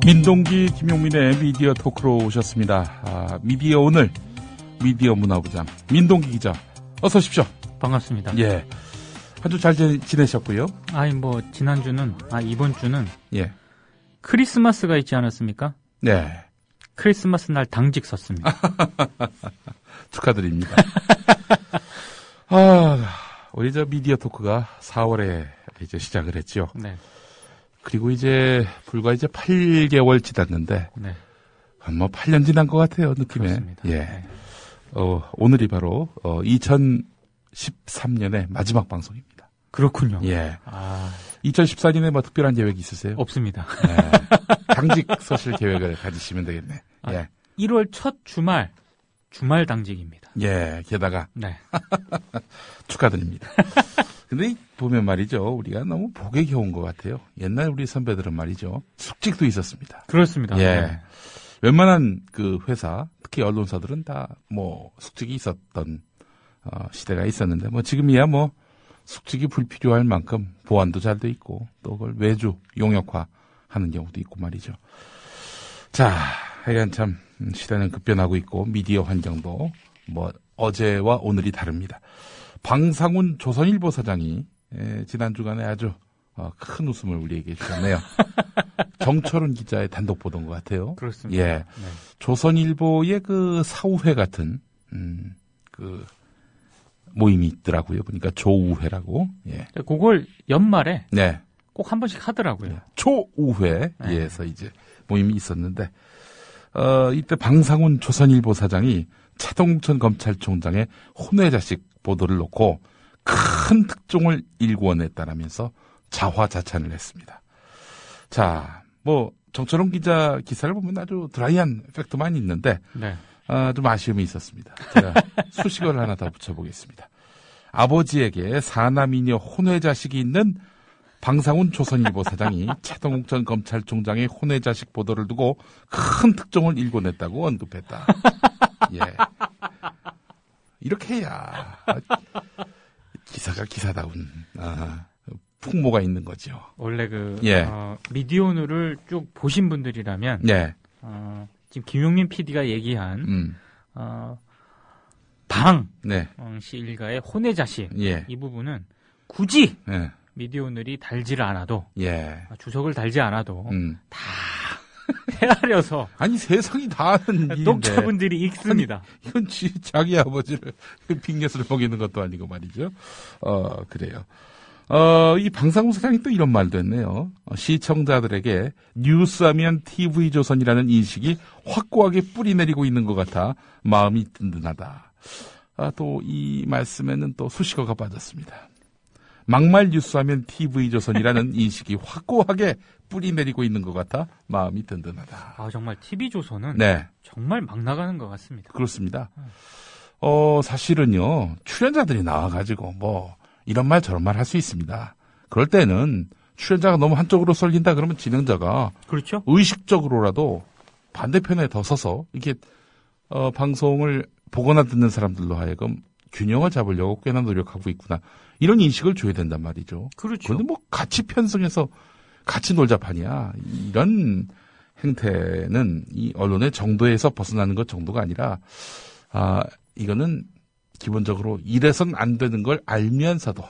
민동기 김용민의 미디어 토크로 오셨습니다. 미디어 오늘 미디어 문화부장 민동기 기자 어서 오십시오. 반갑습니다. 예, 한 주 잘 지내셨고요. 이번 주는 예, 크리스마스가 있지 않았습니까? 네. 크리스마스 날 당직 섰습니다. 축하드립니다. 우리 미디어 토크가 4월에 이제 시작을 했죠. 네. 그리고 불과 8개월 지났는데, 네. 8년 지난 것 같아요, 느낌에. 그렇습니다. 예. 네. 오늘이 바로, 2013년의 마지막 방송입니다. 그렇군요. 예. 2014년에 특별한 계획이 있으세요? 없습니다. 네. 당직 서실 계획을 가지시면 되겠네. 예. 1월 첫 주말 당직입니다. 예, 게다가. 네. 축하드립니다. 근데 보면 말이죠. 우리가 너무 복에 겨운 것 같아요. 옛날 우리 선배들은 말이죠. 숙직도 있었습니다. 그렇습니다. 예. 네. 웬만한 회사, 특히 언론사들은 다 숙직이 있었던, 시대가 있었는데, 지금이야 숙직이 불필요할 만큼 보안도 잘 돼 있고, 또 그걸 외주 용역화 하는 경우도 있고 말이죠. 자, 하여간 참, 시대는 급변하고 있고, 미디어 환경도 어제와 오늘이 다릅니다. 방상훈 조선일보 사장이 지난 주간에 아주 큰 웃음을 우리에게 주셨네요. 정철훈 기자의 단독 보도인 것 같아요. 그렇습니다. 예, 네. 조선일보의 사우회 같은 모임이 있더라고요. 보니까 조우회라고. 예. 그걸 연말에 네. 꼭 한 번씩 하더라고요. 네. 조우회에서 이제 모임이 있었는데 이때 방상훈 조선일보 사장이 차동천 검찰총장의 혼외자식 보도를 놓고 큰 특종을 일궈냈다라면서 자화자찬을 했습니다. 자, 정철훈 기자 기사를 보면 아주 드라이한 팩트만 있는데 네. 좀 아쉬움이 있었습니다. 제가 수식어를 하나 더 붙여보겠습니다. 아버지에게 사남이녀 혼외자식이 있는 방상훈 조선일보 사장이 차동천 검찰총장의 혼외자식 보도를 두고 큰 특종을 일궈냈다고 언급했다. 예. 이렇게 해야 기사가 기사다운 풍모가 있는 거죠. 원래 예. 미디어오늘을 쭉 보신 분들이라면 네. 지금 김용민 PD가 얘기한 네. 씨 일가의 혼외자식 예. 이 부분은 굳이 예. 미디어오늘이 달지를 않아도 예. 주석을 달지 않아도 다 헤아려서 아니 세상이 다 아는 일인데 독자분들이 읽습니다. 아니, 이건 자기 아버지를 빙계수를 먹이는 것도 아니고 말이죠. 그래요. 이 방상훈 사장이 또 이런 말도 했네요. 시청자들에게 뉴스하면 TV조선이라는 인식이 확고하게 뿌리내리고 있는 것 같아 마음이 든든하다. 또 이 말씀에는 또 수식어가 빠졌습니다. 막말 뉴스하면 TV조선이라는 인식이 확고하게 뿌리내리고 있는 것 같아 마음이 든든하다. 정말 TV조선은 네. 정말 막 나가는 것 같습니다. 그렇습니다. 사실은요, 출연자들이 나와가지고 이런 말 저런 말 할 수 있습니다. 그럴 때는 출연자가 너무 한쪽으로 쏠린다 그러면 진행자가 그렇죠? 의식적으로라도 반대편에 더 서서 이렇게 방송을 보거나 듣는 사람들로 하여금 균형을 잡으려고 꽤나 노력하고 있구나. 이런 인식을 줘야 된단 말이죠. 그렇죠. 그런데 같이 편성해서 같이 놀자판이야. 이런 행태는 이 언론의 정도에서 벗어나는 것 정도가 아니라 이거는 기본적으로 이래선 안 되는 걸 알면서도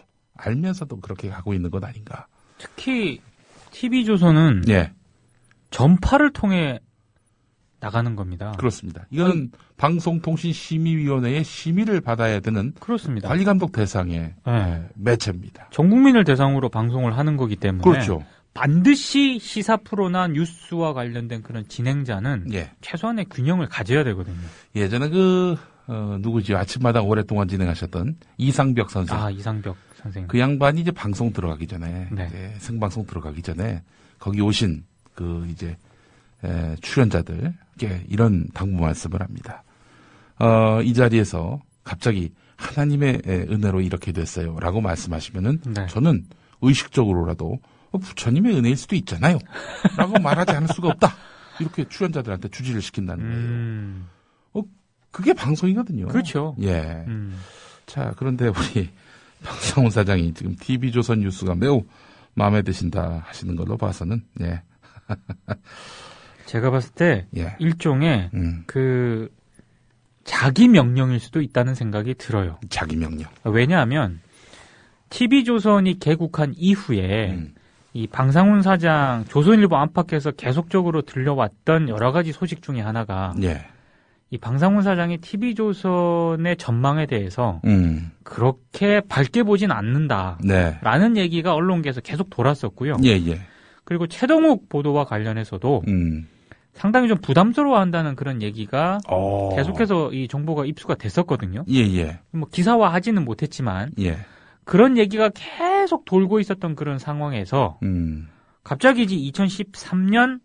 그렇게 가고 있는 것 아닌가. 특히 TV조선은 예. 전파를 통해 나가는 겁니다. 그렇습니다. 이거는 방송통신심의위원회의 심의를 받아야 되는 그렇습니다. 관리감독 대상의 네. 매체입니다. 전 국민을 대상으로 방송을 하는 거기 때문에 그렇죠. 반드시 시사 프로나 뉴스와 관련된 그런 진행자는 예. 최소한의 균형을 가져야 되거든요. 예전에 누구지? 아침마당 오랫동안 진행하셨던 이상벽 선생. 이상벽 선생님. 그 양반이 이제 방송 들어가기 전에, 네. 이제 생방송 들어가기 전에, 거기 오신 출연자들께 이런 당부 말씀을 합니다. 이 자리에서 갑자기 하나님의 은혜로 이렇게 됐어요. 라고 말씀하시면은, 네. 저는 의식적으로라도 부처님의 은혜일 수도 있잖아요. 라고 말하지 않을 수가 없다. 이렇게 출연자들한테 주지를 시킨다는 거예요. 그게 방송이거든요. 그렇죠. 예. 자, 그런데 우리 박상훈 사장이 지금 TV조선 뉴스가 매우 마음에 드신다 하시는 걸로 봐서는, 예. 제가 봤을 때, 예. 일종의, 자기 명령일 수도 있다는 생각이 들어요. 자기 명령. 왜냐하면, TV조선이 개국한 이후에, 이 방상훈 사장, 조선일보 안팎에서 계속적으로 들려왔던 여러 가지 소식 중에 하나가, 예. 이 방상훈 사장이 TV조선의 전망에 대해서 그렇게 밝게 보진 않는다. 네. 라는 얘기가 언론계에서 계속 돌았었고요. 예, 예. 그리고 최동욱 보도와 관련해서도 상당히 좀 부담스러워한다는 그런 얘기가 계속해서 이 정보가 입수가 됐었거든요. 예, 예. 뭐 기사화하지는 못했지만 예. 그런 얘기가 계속 돌고 있었던 그런 상황에서 갑자기 이제 2013년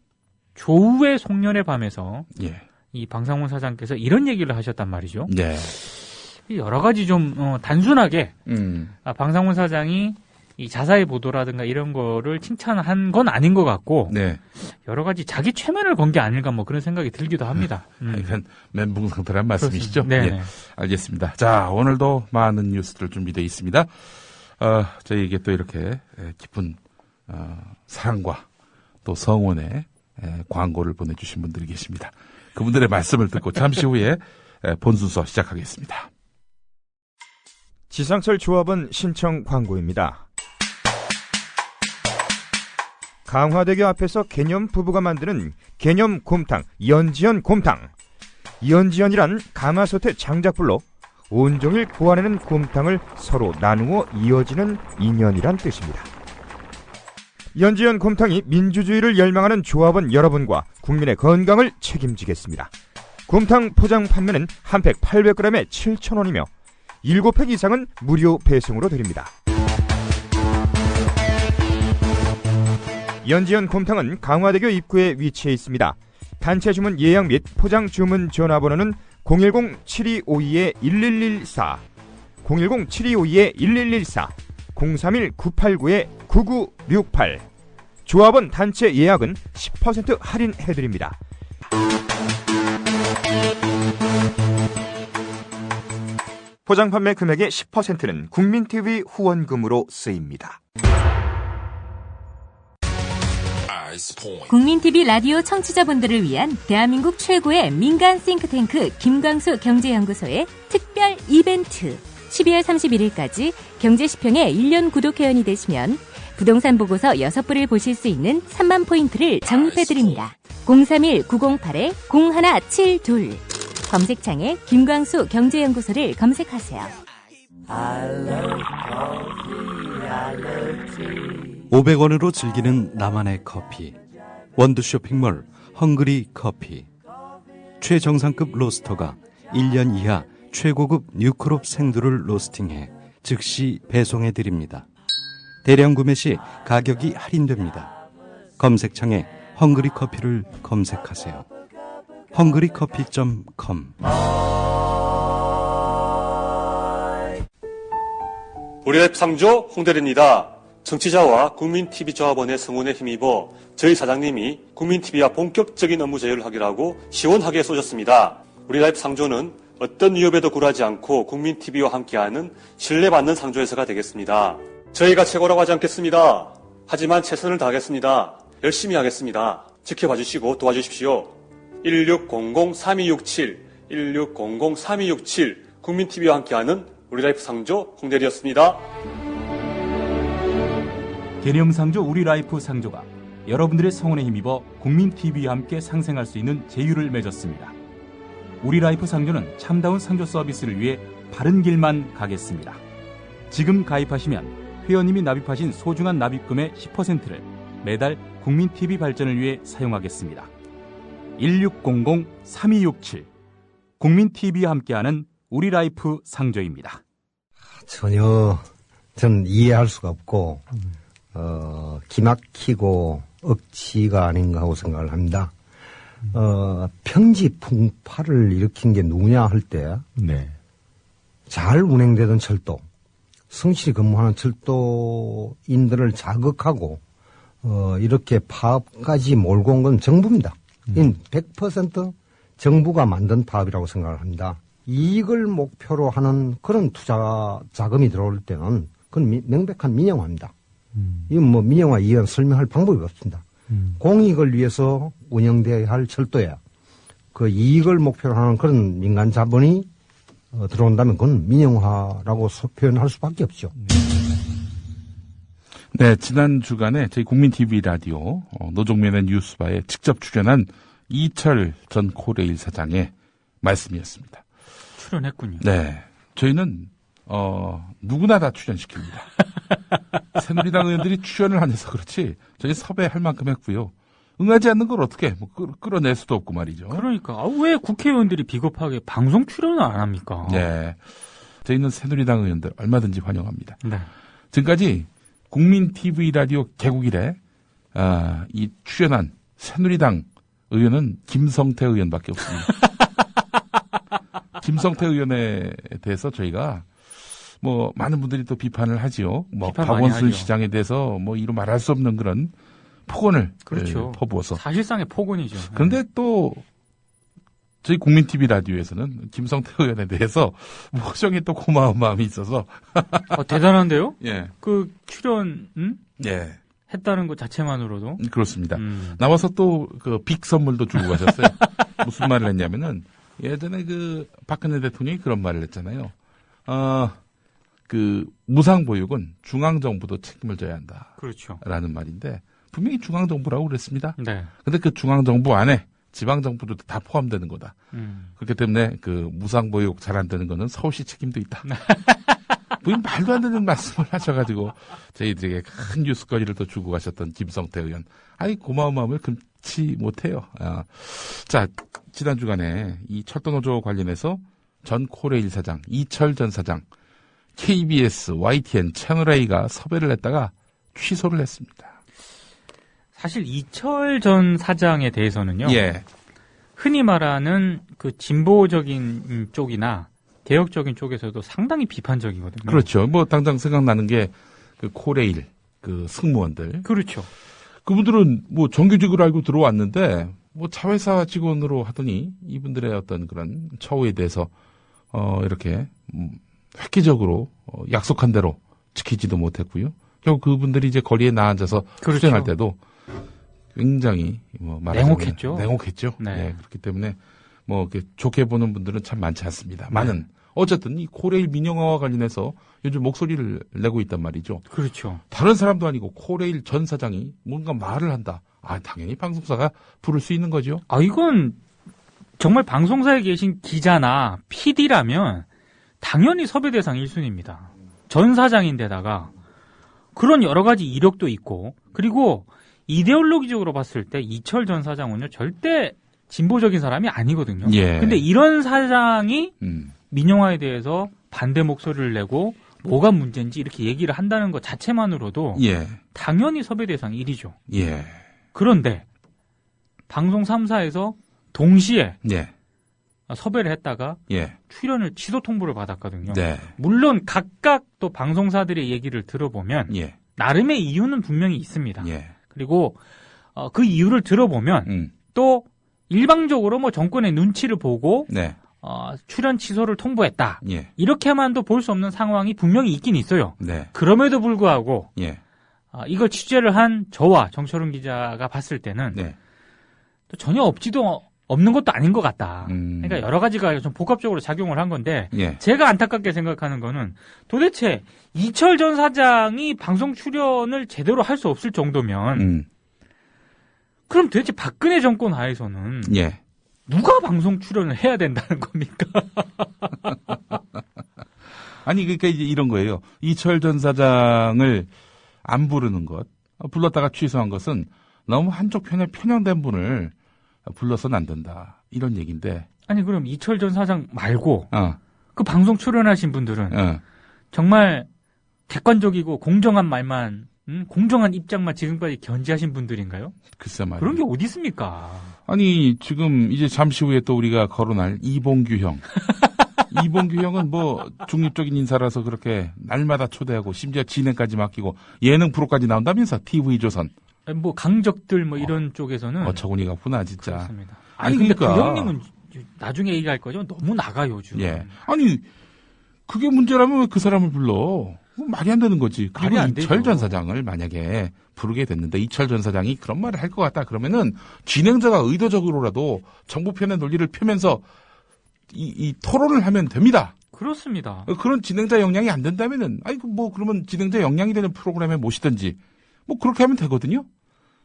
조우의 송년회 밤에서 예. 이 방상훈 사장께서 이런 얘기를 하셨단 말이죠. 네. 여러 가지 좀 단순하게 방상훈 사장이 이 자사의 보도라든가 이런 거를 칭찬한 건 아닌 것 같고 네. 여러 가지 자기 최면을 건 게 아닐까 뭐 그런 생각이 들기도 합니다. 이건 멘붕 상태란 말씀이시죠? 네. 예. 알겠습니다. 자, 오늘도 많은 뉴스들 준비되어 있습니다. 저희에게 또 이렇게 깊은 사랑과 또 성원의 광고를 보내주신 분들이 계십니다. 그분들의 말씀을 듣고 잠시 후에 본순서 시작하겠습니다. 지상철 조합원 신청 광고입니다. 강화대교 앞에서 개념 부부가 만드는 개념 곰탕, 연지연 곰탕. 연지연이란 가마솥의 장작불로 온종일 구워내는 곰탕을 서로 나누어 이어지는 인연이란 뜻입니다. 연지연 곰탕이 민주주의를 열망하는 조합원 여러분과 국민의 건강을 책임지겠습니다. 곰탕 포장 판매는 한 팩 800g에 7,000원이며 7팩 이상은 무료 배송으로 드립니다. 연지연 곰탕은 강화대교 입구에 위치해 있습니다. 단체 주문 예약 및 포장 주문 전화번호는 010-7252-1114, 010-7252-1114, 031-989-9968. 조합원 단체 예약은 10% 할인해드립니다. 포장 판매 금액의 10%는 국민TV 후원금으로 쓰입니다. 국민TV 라디오 청취자분들을 위한 대한민국 최고의 민간 싱크탱크 김광수 경제연구소의 특별 이벤트. 12월 31일까지 경제시평의 1년 구독회원이 되시면 부동산 보고서 6부를 보실 수 있는 3만 포인트를 적립해드립니다. 031-908-0172 검색창에 김광수 경제연구소를 검색하세요. 500원으로 즐기는 나만의 커피. 원두 쇼핑몰 헝그리 커피. 최정상급 로스터가 1년 이하 최고급 뉴크롭 생두를 로스팅해 즉시 배송해드립니다. 대량 구매 시 가격이 할인됩니다. 검색창에 헝그리 커피를 검색하세요. 헝그리커피.com. 우리랩 상조 홍대리입니다. 정치자와 국민TV 조합원의 성원에 힘입어 저희 사장님이 국민TV와 본격적인 업무 제휴를 하기로 하고 시원하게 쏘셨습니다. 우리랩 상조는 어떤 위협에도 굴하지 않고 국민TV와 함께하는 신뢰받는 상조회사가 되겠습니다. 저희가 최고라고 하지 않겠습니다. 하지만 최선을 다하겠습니다. 열심히 하겠습니다. 지켜봐 주시고 도와주십시오. 1600-3267, 1600-3267 국민TV와 함께하는 우리라이프 상조 홍대리였습니다. 개념상조 우리라이프 상조가 여러분들의 성원에 힘입어 국민TV와 함께 상생할 수 있는 제휴를 맺었습니다. 우리라이프 상조는 참다운 상조 서비스를 위해 바른 길만 가겠습니다. 지금 가입하시면 회원님이 납입하신 소중한 납입금의 10%를 매달 국민TV 발전을 위해 사용하겠습니다. 1600-3267 국민TV와 함께하는 우리라이프 상조입니다. 전혀 저는 이해할 수가 없고 기막히고 억지가 아닌가 하고 생각을 합니다. 평지 풍파를 일으킨 게 누구냐 할 때 잘 운행되던 철도, 성실히 근무하는 철도인들을 자극하고 이렇게 파업까지 몰고 온 건 정부입니다. 100% 정부가 만든 파업이라고 생각을 합니다. 이익을 목표로 하는 그런 투자 자금이 들어올 때는 그건 명백한 민영화입니다. 이건 뭐 민영화 이해는 설명할 방법이 없습니다. 공익을 위해서 운영되어야 할 철도야. 그 이익을 목표로 하는 그런 민간 자본이 들어온다면 그건 민영화라고 표현할 수밖에 없죠. 네, 지난 주간에 저희 국민TV 라디오 노종면의 뉴스바에 직접 출연한 이철 전 코레일 사장의 말씀이었습니다. 출연했군요. 네, 저희는 누구나 다 출연시킵니다. 새누리당 의원들이 출연을 안 해서 그렇지 저희 섭외할 만큼 했고요. 응하지 않는 걸 어떻게 끌어낼 수도 없고 말이죠. 그러니까 왜 국회의원들이 비겁하게 방송 출연을 안 합니까? 네, 저희는 새누리당 의원들 얼마든지 환영합니다. 네. 지금까지 국민TV 라디오 개국 이래 이 출연한 새누리당 의원은 김성태 의원밖에 없습니다. 김성태 의원에 대해서 저희가 뭐 많은 분들이 또 비판을 하지요. 뭐 박원순 시장에 대해서 뭐 이루 말할 수 없는 그런 폭언을 그렇죠. 퍼부어서 사실상의 폭언이죠. 그런데 또 저희 국민TV 라디오에서는 김성태 의원에 대해서 무정히 또 고마운 마음이 있어서 대단한데요? 예. 그 출연 예. 했다는 것 자체만으로도 그렇습니다. 나와서 또 그 빅 선물도 주고 가셨어요. 무슨 말을 했냐면은 예전에 그 박근혜 대통령이 그런 말을 했잖아요. 그 무상보육은 중앙정부도 책임을 져야 한다. 그렇죠. 라는 말인데 분명히 중앙정부라고 그랬습니다. 네. 근데 그 중앙정부 안에 지방정부도 다 포함되는 거다. 그렇기 때문에 그 무상보육 잘 안 되는 거는 서울시 책임도 있다. 부인 말도 안 되는 말씀을 하셔가지고 저희들에게 큰 뉴스거리를 또 주고 가셨던 김성태 의원. 아이 고마운 마음을 금치 못해요. 자, 지난 주간에 이 철도노조 관련해서 전 코레일 사장, 이철 전 사장, KBS, YTN, 채널A가 섭외를 했다가 취소를 했습니다. 사실 이철 전 사장에 대해서는요. 예. 흔히 말하는 그 진보적인 쪽이나 개혁적인 쪽에서도 상당히 비판적이거든요. 그렇죠. 뭐 당장 생각나는 게 그 코레일 그 승무원들. 그렇죠. 그분들은 뭐 정규직으로 알고 들어왔는데 뭐 자회사 직원으로 하더니 이분들의 어떤 그런 처우에 대해서 이렇게 획기적으로 약속한 대로 지키지도 못했고요. 결국 그분들이 이제 거리에 나앉아서 그렇죠. 투쟁할 때도 굉장히 뭐 냉혹했죠. 냉혹했죠. 네. 네. 그렇기 때문에 뭐 이렇게 좋게 보는 분들은 참 많지 않습니다. 많은 어쨌든 이 코레일 민영화와 관련해서 요즘 목소리를 내고 있단 말이죠. 그렇죠. 다른 사람도 아니고 코레일 전 사장이 뭔가 말을 한다. 당연히 방송사가 부를 수 있는 거죠. 이건 정말 방송사에 계신 기자나 PD라면 당연히 섭외 대상 1순위입니다. 전 사장인데다가 그런 여러 가지 이력도 있고 그리고 이데올로기적으로 봤을 때 이철 전 사장은요 절대 진보적인 사람이 아니거든요. 예. 근데 이런 사장이 민영화에 대해서 반대 목소리를 내고 뭐가 문제인지 이렇게 얘기를 한다는 것 자체만으로도 예. 당연히 섭외 대상 1위죠. 예. 그런데 방송 3사에서 동시에 예. 섭외를 했다가 예. 출연을 취소 통보를 받았거든요. 네. 물론 각각 또 방송사들의 얘기를 들어보면 예. 나름의 이유는 분명히 있습니다. 예. 그리고 그 이유를 들어보면 또 일방적으로 뭐 정권의 눈치를 보고 네. 출연 취소를 통보했다. 예. 이렇게만도 볼 수 없는 상황이 분명히 있긴 있어요. 네. 그럼에도 불구하고 예. 이걸 취재를 한 저와 정철훈 기자가 봤을 때는 네. 또 전혀 없는 것도 아닌 것 같다. 그러니까 여러 가지가 좀 복합적으로 작용을 한 건데 예. 제가 안타깝게 생각하는 거는 도대체 이철 전 사장이 방송 출연을 제대로 할 수 없을 정도면 그럼 도대체 박근혜 정권 하에서는 예. 누가 방송 출연을 해야 된다는 겁니까? 아니 그러니까 이제 이런 거예요. 이철 전 사장을 안 부르는 것, 불렀다가 취소한 것은 너무 한쪽 편에 편향된 분을 불러서는 안 된다. 이런 얘기인데. 아니 그럼 이철 전 사장 말고 그 방송 출연하신 분들은 정말 객관적이고 공정한 말만 공정한 입장만 지금까지 견지하신 분들인가요? 글쎄 말이에요. 그런 게 어디 있습니까? 아니 지금 이제 잠시 후에 또 우리가 거론할 이봉규 형. 이봉규 형은 뭐 중립적인 인사라서 그렇게 날마다 초대하고 심지어 진행까지 맡기고 예능 프로까지 나온다면서 TV조선. 뭐 강적들 뭐 이런 쪽에서는 어처구니가 없구나 진짜. 그렇습니다. 아니, 근데 그러니까. 그 형님은 나중에 얘기할 거죠. 너무 나가요 요즘. 예. 아니 그게 문제라면 왜 그 사람을 불러? 말이 안 되는 거지. 그리고 말이 안 이철 되죠. 전 사장을 만약에 부르게 됐는데 이철 전 사장이 그런 말을 할 것 같다 그러면은 진행자가 의도적으로라도 정부 편의 논리를 펴면서 이 토론을 하면 됩니다. 그렇습니다. 그런 진행자 역량이 안 된다면은 뭐 그러면 진행자 역량이 되는 프로그램에 모시든지 뭐 그렇게 하면 되거든요.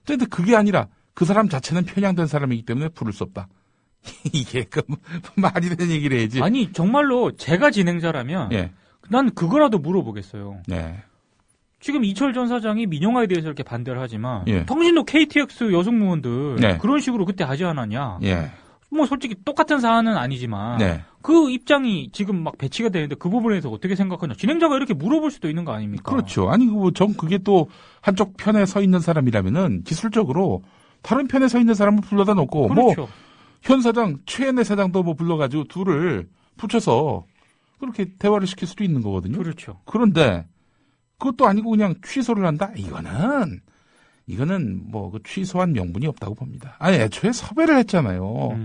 근데 그게 아니라 그 사람 자체는 편향된 사람이기 때문에 부를 수 없다. 이게 말이 되는 얘기를 해야지. 아니 정말로 제가 진행자라면 예. 난 그거라도 물어보겠어요. 네. 지금 이철 전 사장이 민영화에 대해서 이렇게 반대를 하지만 예. 당신도 KTX 여승무원들 네. 그런 식으로 그때 하지 않았냐. 예. 뭐 솔직히 똑같은 사안은 아니지만 네. 그 입장이 지금 막 배치가 되는데 그 부분에 대해서 어떻게 생각하냐. 진행자가 이렇게 물어볼 수도 있는 거 아닙니까? 그렇죠. 아니, 전 그게 또 한쪽 편에 서 있는 사람이라면은 기술적으로 다른 편에 서 있는 사람을 불러다 놓고 그렇죠. 뭐 현 사장, 최은혜 사장도 뭐 불러가지고 둘을 붙여서 그렇게 대화를 시킬 수도 있는 거거든요. 그렇죠. 그런데 그것도 아니고 그냥 취소를 한다? 이거는 뭐 그 취소한 명분이 없다고 봅니다. 아니, 애초에 섭외를 했잖아요.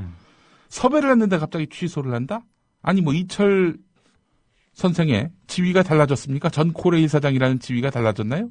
섭외를 했는데 갑자기 취소를 한다? 아니, 뭐 이철 선생의 지위가 달라졌습니까? 전 코레일 사장이라는 지위가 달라졌나요?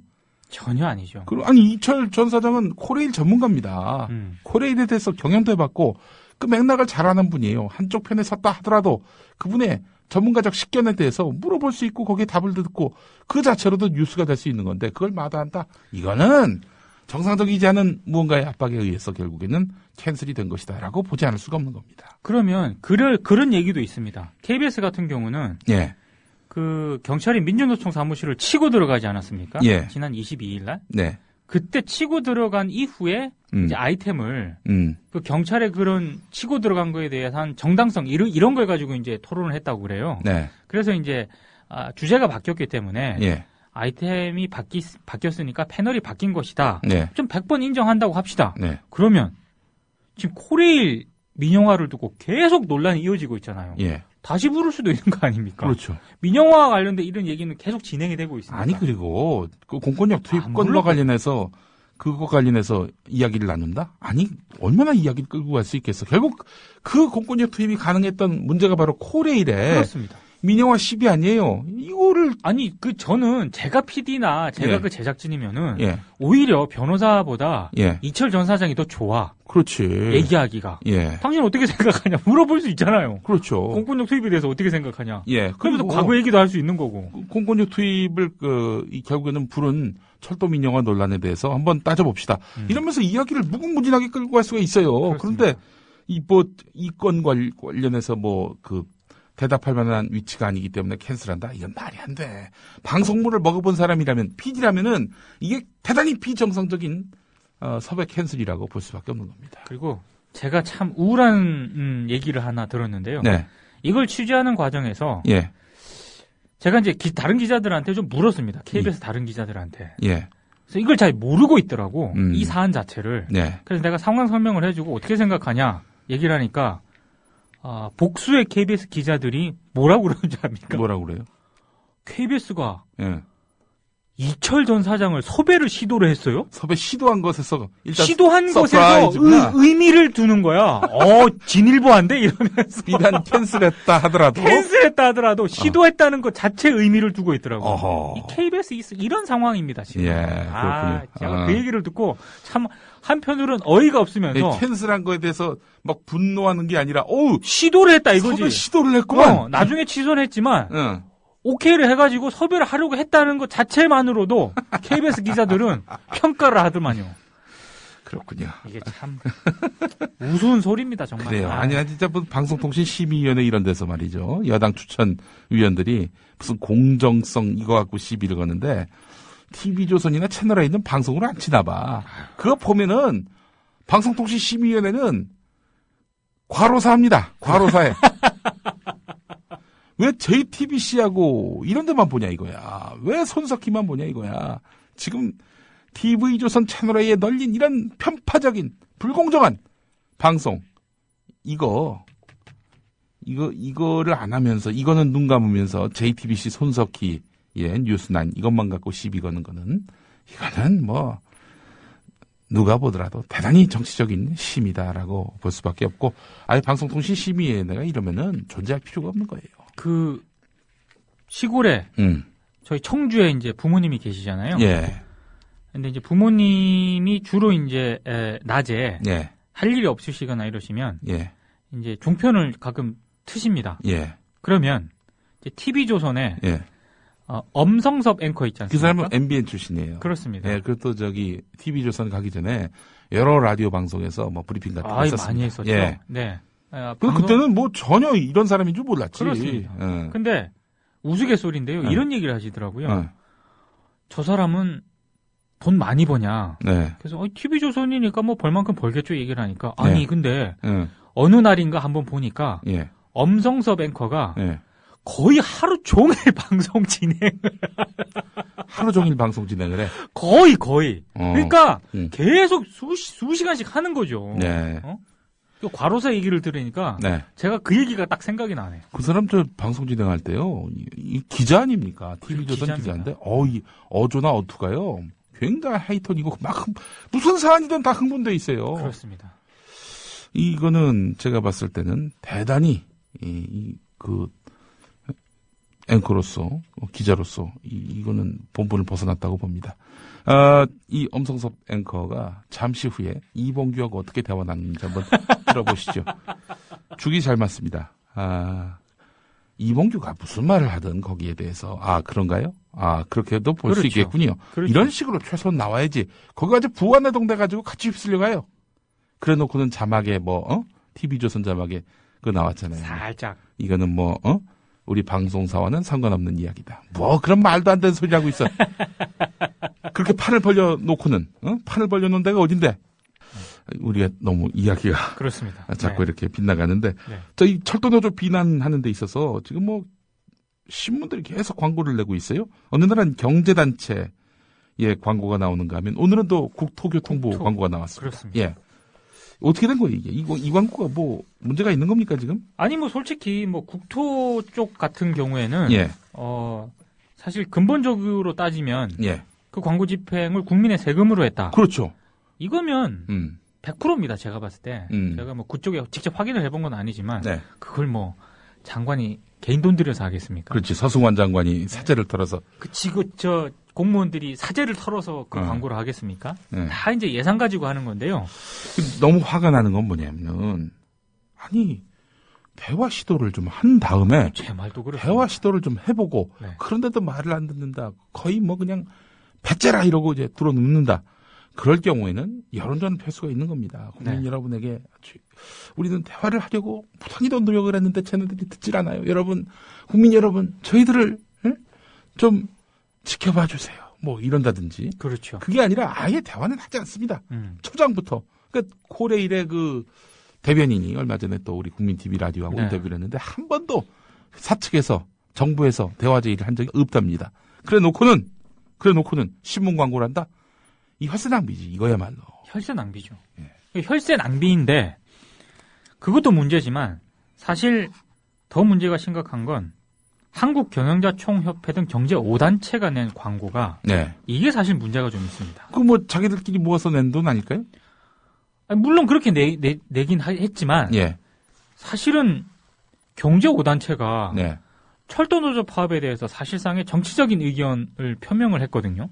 전혀 아니죠. 아니, 이철 전 사장은 코레일 전문가입니다. 코레일에 대해서 경영도 해봤고 그 맥락을 잘 아는 분이에요. 한쪽 편에 섰다 하더라도 그분의 전문가적 식견에 대해서 물어볼 수 있고 거기에 답을 듣고 그 자체로도 뉴스가 될 수 있는 건데 그걸 마다한다? 이거는 정상적이지 않은 무언가의 압박에 의해서 결국에는 캔슬이 된 것이다라고 보지 않을 수가 없는 겁니다. 그러면 그런 얘기도 있습니다. KBS 같은 경우는 예. 그 경찰이 민주노총 사무실을 치고 들어가지 않았습니까? 예. 지난 22일 날. 네. 그때 치고 들어간 이후에 이제 아이템을 그 경찰의 그런 치고 들어간 거에 대한 정당성 이런 걸 가지고 이제 토론을 했다고 그래요. 네. 그래서 이제 주제가 바뀌었기 때문에 예. 아이템이 바뀌었으니까 패널이 바뀐 것이다. 네. 좀 100번 인정한다고 합시다. 네. 그러면 지금 코레일 민영화를 두고 계속 논란이 이어지고 있잖아요. 예. 다시 부를 수도 있는 거 아닙니까? 그렇죠. 민영화와 관련된 이런 얘기는 계속 진행이 되고 있습니다. 아니, 그리고 그 공권력 투입권과 물론 관련해서 그거 관련해서 이야기를 나눈다? 아니, 얼마나 이야기를 끌고 갈 수 있겠어. 결국 그 공권력 투입이 가능했던 문제가 바로 코레일에 그렇습니다. 민영화 10이 아니에요. 이거를 아니 저는 제가 PD나 제가 예. 그 제작진이면은 예. 오히려 변호사보다 예. 이철 전 사장이 더 좋아. 그렇지. 얘기하기가. 예. 당신 어떻게 생각하냐 물어볼 수 있잖아요. 그렇죠. 공권력 투입에 대해서 어떻게 생각하냐. 예. 그러면서 그리고 과거 얘기도 할 수 있는 거고. 공권력 투입을 결국에는 부른 철도 민영화 논란에 대해서 한번 따져봅시다. 이러면서 이야기를 무궁무진하게 끌고 갈 수가 있어요. 그렇습니다. 그런데 이 건 관련해서 대답할 만한 위치가 아니기 때문에 캔슬한다? 이건 말이 안 돼. 방송물을 먹어본 사람이라면, PD라면은 이게 대단히 비정상적인 섭외 캔슬이라고 볼 수밖에 없는 겁니다. 그리고 제가 참 우울한 얘기를 하나 들었는데요. 네. 이걸 취재하는 과정에서 예. 제가 이제 다른 기자들한테 좀 물었습니다. KBS 다른 기자들한테. 예. 그래서 이걸 잘 모르고 있더라고. 음. 이 사안 자체를. 네. 그래서 내가 상황 설명을 해주고 어떻게 생각하냐 얘기를 하니까 복수의 KBS 기자들이 뭐라고 그러는지 압니까? 뭐라고 그래요? KBS가 예. 이철 전 사장을 섭외를 시도를 했어요? 섭외 시도한 것에서 일단 시도한 것에서 서프라이즈구나. 의미를 두는 거야. 진일보한데? 이러면서. 비단 캔슬했다 하더라도 캔슬했다 하더라도 시도했다는 것 자체 의미를 두고 있더라고요. 어허. 이 KBS 이런 상황입니다, 지금. 예, 그렇군요. 제가 그 얘기를 듣고 참 한편으로는 어이가 없으면서 캔슬한 거에 대해서 막 분노하는 게 아니라 시도를 했다 이거지. 섭외 시도를 했구만. 나중에 취소는 했지만 응. 오케이를 해가지고 섭외를 하려고 했다는 것 자체만으로도 KBS 기자들은 평가를 하더만요. 그렇군요. 이게 참 우스운 소리입니다, 정말. 그래요. 아니야, 진짜 방송통신심의위원회 이런 데서 말이죠. 여당 추천 위원들이 무슨 공정성 이거 갖고 시비를 거는데 TV조선이나 채널에 있는 방송을 안 치나 봐. 그거 보면은 방송통신심의위원회는 과로사합니다. 과로사해. 왜 JTBC하고 이런 데만 보냐 이거야. 왜 손석희만 보냐 이거야. 지금 TV조선 채널A에 널린 이런 편파적인 불공정한 방송 이거를 안 하면서 이거는 눈 감으면서 JTBC 손석희의 뉴스난 이것만 갖고 시비 거는 거는 이거는 누가 보더라도 대단히 정치적인 심의다라고 볼 수밖에 없고, 아예 방송통신심의위원회가 이러면은 존재할 필요가 없는 거예요. 그 시골에 저희 청주에 이제 부모님이 계시잖아요. 예. 근데 이제 부모님이 주로 이제 낮에 예. 할 일이 없으시거나 이러시면 예. 이제 종편을 가끔 트십니다. 예. 그러면 이제 TV조선에 예. 엄성섭 앵커 있지 않습니까? 그 사람은 MBN 출신이에요. 그렇습니다. 예. 그것도 저기 TV조선 가기 전에 여러 라디오 방송에서 뭐 브리핑 같은 거 했었습니다. 많이 했었죠. 예. 네. 그때는 뭐 전혀 이런 사람인 줄 몰랐지. 그렇습니다. 예. 근데 우스갯소리인데요. 예. 이런 얘기를 하시더라고요. 예. 저 사람은 돈 많이 버냐. 네. 그래서 TV조선이니까 뭐 벌만큼 벌겠죠 얘기를 하니까 아니 네. 근데 예. 어느 날인가 한번 보니까 예. 엄성섭 앵커가 예. 거의 하루 종일 방송 진행을 하루 종일 방송 진행을 해. 거의 어. 그러니까 계속 수시간씩 하는 거죠. 네. 그 과로사 얘기를 들으니까 네. 제가 그 얘기가 딱 생각이 나네요. 그 사람 저 방송 진행할 때요. 이 기자 아닙니까? TV조선 기자인데 이 어조나 어투가요. 굉장히 하이톤이고 막 무슨 사안이든 다 흥분돼 있어요. 그렇습니다. 이거는 제가 봤을 때는 대단히 그 앵커로서 기자로서 이거는 본분을 벗어났다고 봅니다. 이 엄성섭 앵커가 잠시 후에 이봉규하고 어떻게 대화 나누는지 한번 들어보시죠. 죽이 잘 맞습니다. 이봉규가 무슨 말을 하든 거기에 대해서 그런가요? 그렇게도 볼 수 그렇죠. 있겠군요. 그렇죠. 이런 식으로 최소한 나와야지. 거기 가지고 부안해동 돼가지고 같이 휩쓸려가요. 그래 놓고는 자막에 TV조선 자막에 그거 나왔잖아요. 살짝. 이거는 우리 방송사와는 상관없는 이야기다. 그런 말도 안 되는 소리 하고 있어. 그렇게 판을 벌려놓고는, 판을 벌려놓은 데가 어딘데? 우리가 너무 이야기가. 그렇습니다. 자꾸 네. 이렇게 빗나가는데. 네. 이 철도노조 비난하는 데 있어서 지금 신문들이 계속 광고를 내고 있어요. 어느 날은 경제단체의 광고가 나오는가 하면 오늘은 또 국토교통부 광고가 나왔습니다. 그렇습니다. 예. 어떻게 된 거예요, 이게? 이 광고가 문제가 있는 겁니까, 지금? 아니, 솔직히, 국토 쪽 같은 경우에는, 예. 사실 근본적으로 따지면, 예. 그 광고 집행을 국민의 세금으로 했다. 그렇죠. 이거면, 100%입니다, 제가 봤을 때. 제가 그쪽에 직접 확인을 해본 건 아니지만, 네. 그걸 장관이 개인 돈 들여서 하겠습니까? 그렇지. 서승환 장관이 사재를 털어서. 공무원들이 사재를 털어서 그 광고를 하겠습니까? 네. 다 이제 예산 가지고 하는 건데요. 너무 화가 나는 건 뭐냐면, 대화 시도를 좀 한 다음에, 제 말도 그렇습니다. 대화 시도를 좀 해보고, 네. 그런데도 말을 안 듣는다. 거의 그냥, 배째라 이러고 이제 들어눕는다. 그럴 경우에는 여론전 패수가 있는 겁니다. 국민 네. 여러분에게 우리는 대화를 하려고 무단히도 노력을 했는데 쟤네들이 듣질 않아요. 여러분, 국민 여러분, 저희들을 좀 지켜봐 주세요. 이런다든지. 그렇죠. 그게 아니라 아예 대화는 하지 않습니다. 초장부터. 그러니까 코레일의 그 대변인이 얼마 전에 또 우리 국민 TV 라디오하고 네. 인터뷰를 했는데 한 번도 사측에서 정부에서 대화 제의를 한 적이 없답니다. 그래 놓고는 신문 광고를 한다. 이 혈세 낭비지, 이거야말로. 혈세 낭비죠. 예. 혈세 낭비인데 그것도 문제지만 사실 더 문제가 심각한 건 한국경영자총협회 등 경제 5단체가 낸 광고가 네. 이게 사실 문제가 좀 있습니다. 자기들끼리 모아서 낸 돈 아닐까요? 물론 그렇게 내긴 했지만 예. 사실은 경제 5단체가 네. 철도노조 파업에 대해서 사실상의 정치적인 의견을 표명을 했거든요.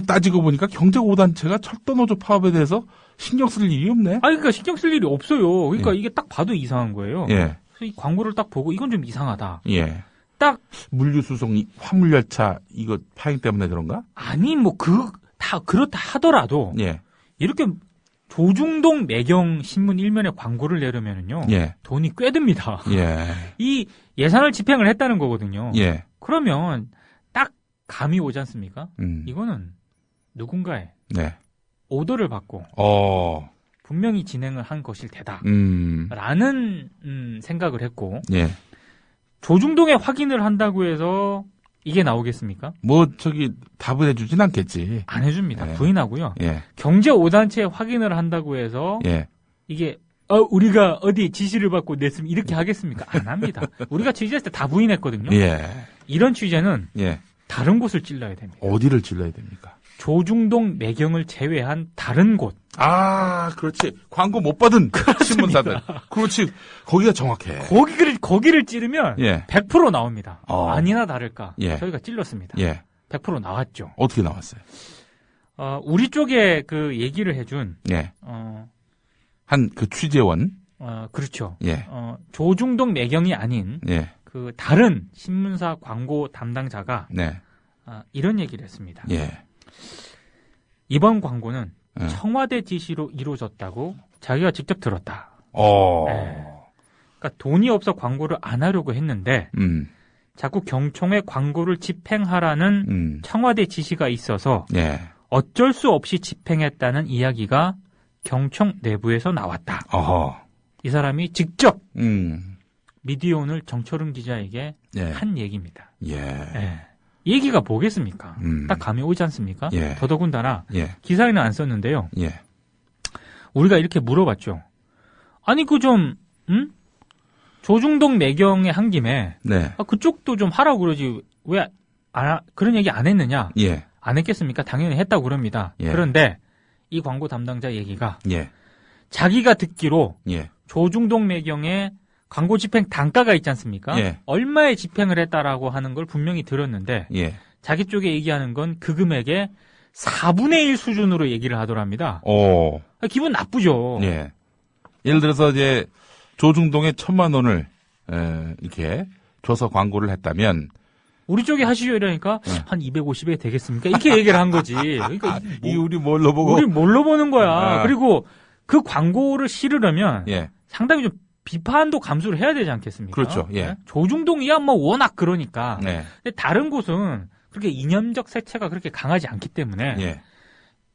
따지고 보니까 경제 5단체가 철도노조 파업에 대해서 신경 쓸 일이 없네. 그러니까 신경 쓸 일이 없어요. 그러니까 예. 이게 딱 봐도 이상한 거예요. 예. 그래서 이 광고를 딱 보고 이건 좀 이상하다. 예. 딱 물류수송 화물열차 이거 파행 때문에 그런가? 아니 다 그렇다 하더라도 예. 이렇게 조중동 매경 신문 일면에 광고를 내려면은요. 예. 돈이 꽤 듭니다. 예. 이 예산을 집행을 했다는 거거든요. 예. 그러면 딱 감이 오지 않습니까? 음. 이거는 누군가의 네. 오더를 받고 분명히 진행을 한 것일 테다. 라는 생각을 했고 예. 조중동에 확인을 한다고 해서 이게 나오겠습니까? 답을 해주진 않겠지. 안 해줍니다. 예. 부인하고요. 예. 경제 5단체에 확인을 한다고 해서 예. 이게 우리가 어디 지시를 받고 냈으면 이렇게 하겠습니까? 안 합니다. 우리가 취재했을 때 다 부인했거든요. 예. 이런 취재는 예. 다른 곳을 찔러야 됩니다. 어디를 찔러야 됩니까? 조중동 매경을 제외한 다른 곳. 아, 그렇지. 광고 못 받은 신문사들. 그렇지. 거기가 정확해. 거기를 찌르면 예. 100% 나옵니다. 어. 아니나 다를까. 예. 저희가 찔렀습니다. 예. 100% 나왔죠. 어떻게 나왔어요? 우리 쪽에 그 얘기를 해준 예. 한 그 취재원. 그렇죠. 예. 조중동 매경이 아닌 예. 그 다른 신문사 광고 담당자가 네. 이런 얘기를 했습니다. 예. 이번 광고는 예. 청와대 지시로 이루어졌다고 자기가 직접 들었다. 네. 그러니까 돈이 없어 광고를 안 하려고 했는데 자꾸 경총에 광고를 집행하라는 청와대 지시가 있어서 예. 어쩔 수 없이 집행했다는 이야기가 경총 내부에서 나왔다. 어허. 이 사람이 직접 미디어오늘 정철은 기자에게 예. 한 얘기입니다. 예. 네. 얘기가 뭐겠습니까? 딱 감이 오지 않습니까? 예. 더더군다나 예. 기사에는 안 썼는데요. 예. 우리가 이렇게 물어봤죠. 아니 조중동 매경에 한 김에 네. 그쪽도 좀 하라고 그러지 왜 그런 얘기 안 했느냐? 예. 안 했겠습니까? 당연히 했다고 그럽니다. 예. 그런데 이 광고 담당자 얘기가 예. 자기가 듣기로 예. 조중동 매경에 광고 집행 단가가 있지 않습니까? 예. 얼마에 집행을 했다라고 하는 걸 분명히 들었는데 예. 자기 쪽에 얘기하는 건 그 금액의 4분의 1 수준으로 얘기를 하더랍니다. 오. 기분 나쁘죠. 예. 예를 들어서 이제 조중동에 1,000만 원을 이렇게 줘서 광고를 했다면 우리 쪽에 하시죠 이러니까 네. 한 250에 되겠습니까? 이렇게 얘기를 한 거지. 그러니까 우리 뭘로 보고? 우리 뭘로 보는 거야. 아. 그리고 그 광고를 실으려면 예. 상당히 좀 비판도 감수를 해야 되지 않겠습니까? 그렇죠. 예. 네? 조중동이야 뭐 워낙 그러니까. 네. 근데 다른 곳은 그렇게 이념적 색채가 그렇게 강하지 않기 때문에 예.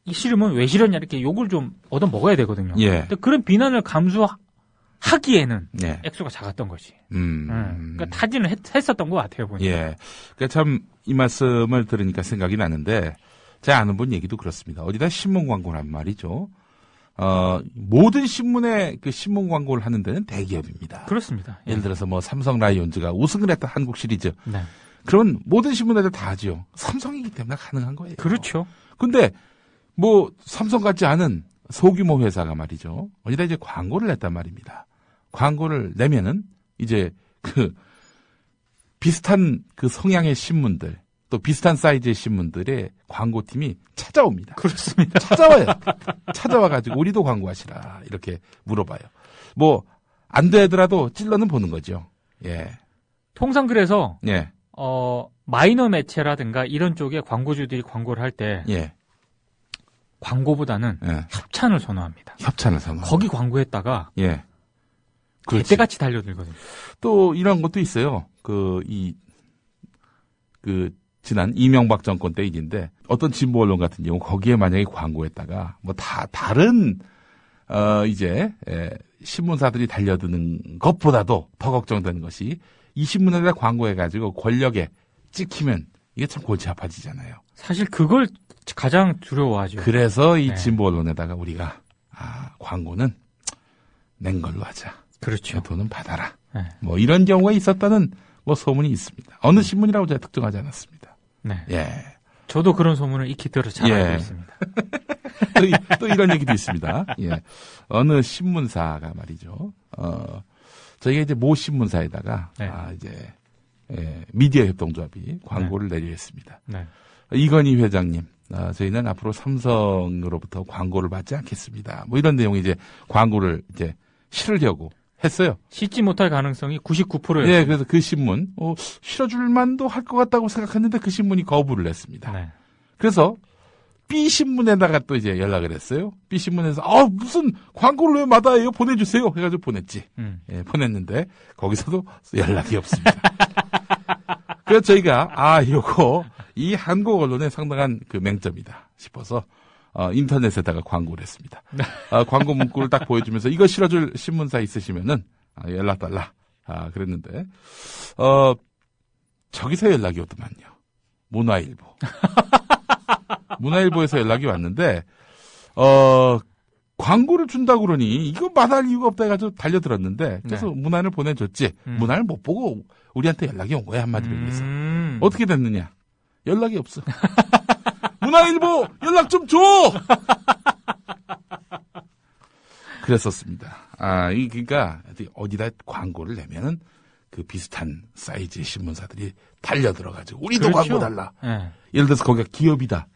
이 싫으면 왜 싫었냐 이렇게 욕을 좀 얻어 먹어야 되거든요. 예. 근데 그런 비난을 감수하기에는 예. 액수가 작았던 거지. 그러니까 타진을 했었던 것 같아요 보니까. 예. 그러니까 참 이 말씀을 들으니까 생각이 나는데 제가 아는 분 얘기도 그렇습니다. 어디다 신문 광고란 말이죠. 모든 신문에 그 신문 광고를 하는 데는 대기업입니다. 그렇습니다. 예를 들어서 뭐 삼성 라이온즈가 우승을 했던 한국 시리즈. 네. 그러면 모든 신문사들 다 하죠. 삼성이기 때문에 가능한 거예요. 그렇죠. 근데 뭐 삼성 같지 않은 소규모 회사가 말이죠. 어디다 이제 광고를 냈단 말입니다. 광고를 내면은 이제 그 비슷한 그 성향의 신문들 또 비슷한 사이즈의 신문들의 광고팀이 찾아옵니다. 그렇습니다. 찾아와요. 찾아와가지고 우리도 광고하시라 이렇게 물어봐요. 뭐 안 되더라도 찔러는 보는 거죠. 예. 통상 그래서 예. 마이너 매체라든가 이런 쪽에 광고주들이 광고를 할 때 예. 광고보다는 예. 협찬을 선호합니다. 협찬을 선호. 거기 광고했다가 예. 개떼같이 달려들거든요. 또 이런 것도 있어요. 지난 이명박 정권 때 일인데 어떤 진보 언론 같은 경우 거기에 만약에 광고했다가 뭐 다른 신문사들이 달려드는 것보다도 더 걱정되는 것이 이 신문에다 광고해가지고 권력에 찍히면 이게 참 골치 아파지잖아요. 사실 그걸 가장 두려워하죠. 그래서 이 네. 진보 언론에다가 우리가 광고는 낸 걸로 하자. 그렇죠. 돈은 받아라. 네. 뭐 이런 경우가 있었다는 뭐 소문이 있습니다. 어느 신문이라고 제가 특정하지 않았습니다. 네. 예. 저도 그런 소문을 익히 들어 잘 알고 있습니다. 또 이런 얘기도 있습니다. 예. 어느 신문사가 말이죠. 저희가 이제 모 신문사에다가 네. 미디어 협동조합이 광고를 내려 했습니다. 네. 이건희 회장님, 저희는 앞으로 삼성으로부터 광고를 받지 않겠습니다. 뭐 이런 내용의 이제 광고를 이제 실으려고 했어요. 싣지 못할 가능성이 99%였어요. 예, 그래서 그 신문, 실어줄 만도 할 것 같다고 생각했는데 그 신문이 거부를 했습니다. 네. 그래서 B신문에다가 또 이제 연락을 했어요. B신문에서, 무슨 광고를 왜 마다해요? 보내주세요. 해가지고 보냈지. 예, 보냈는데, 거기서도 연락이 없습니다. 그래서 저희가, 이 한국 언론의 상당한 그 맹점이다 싶어서, 인터넷에다가 광고를 했습니다. 광고 문구를 딱 보여주면서 이거 실어줄 신문사 있으시면은 연락 달라. 그랬는데 저기서 연락이 오더만요. 문화일보. 문화일보에서 연락이 왔는데 광고를 준다고 그러니 이거 마다할 이유가 없다 해가지고 달려들었는데 그래서 네. 문화를 보내줬지. 문화를 못 보고 우리한테 연락이 온 거야 한마디로 얘기해서. 어떻게 됐느냐? 연락이 없어. 문화일보 연락 좀 줘! 그랬었습니다. 그러니까 어디다 광고를 내면은 그 비슷한 사이즈의 신문사들이 달려들어가지고 우리도 그렇죠. 광고 달라. 네. 예를 들어서 거기가 기업이다.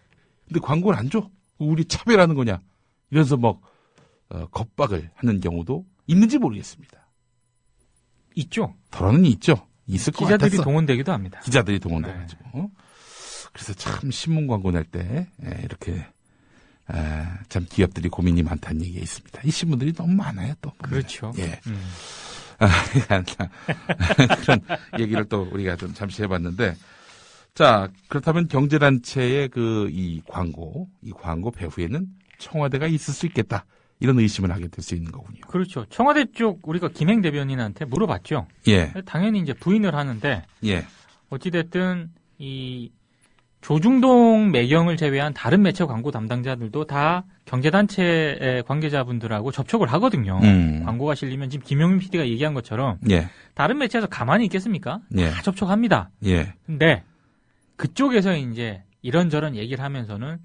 근데 광고를 안 줘. 우리 차별하는 거냐. 이래서 막 겁박을 하는 경우도 있는지 모르겠습니다. 있죠. 덜어는 있죠. 있을 것 같았어. 기자들이 동원되기도 합니다. 기자들이 동원돼가지고. 그래서 참 신문 광고 낼 때 이렇게 참 기업들이 고민이 많다는 얘기가 있습니다. 이 신문들이 너무 많아요 또. 그렇죠. 예. 그런 얘기를 또 우리가 좀 잠시 해봤는데, 자 그렇다면 경제단체의 이 광고 배후에는 청와대가 있을 수 있겠다 이런 의심을 하게 될 수 있는 거군요. 그렇죠. 청와대 쪽 우리가 김행 대변인한테 물어봤죠. 예. 당연히 이제 부인을 하는데 예. 어찌됐든 이 조중동 매경을 제외한 다른 매체 광고 담당자들도 다 경제단체의 관계자분들하고 접촉을 하거든요. 광고가 실리면 지금 김용민 PD가 얘기한 것처럼 예. 다른 매체에서 가만히 있겠습니까? 예. 다 접촉합니다. 예. 근데 그쪽에서 이제 이런저런 얘기를 하면서는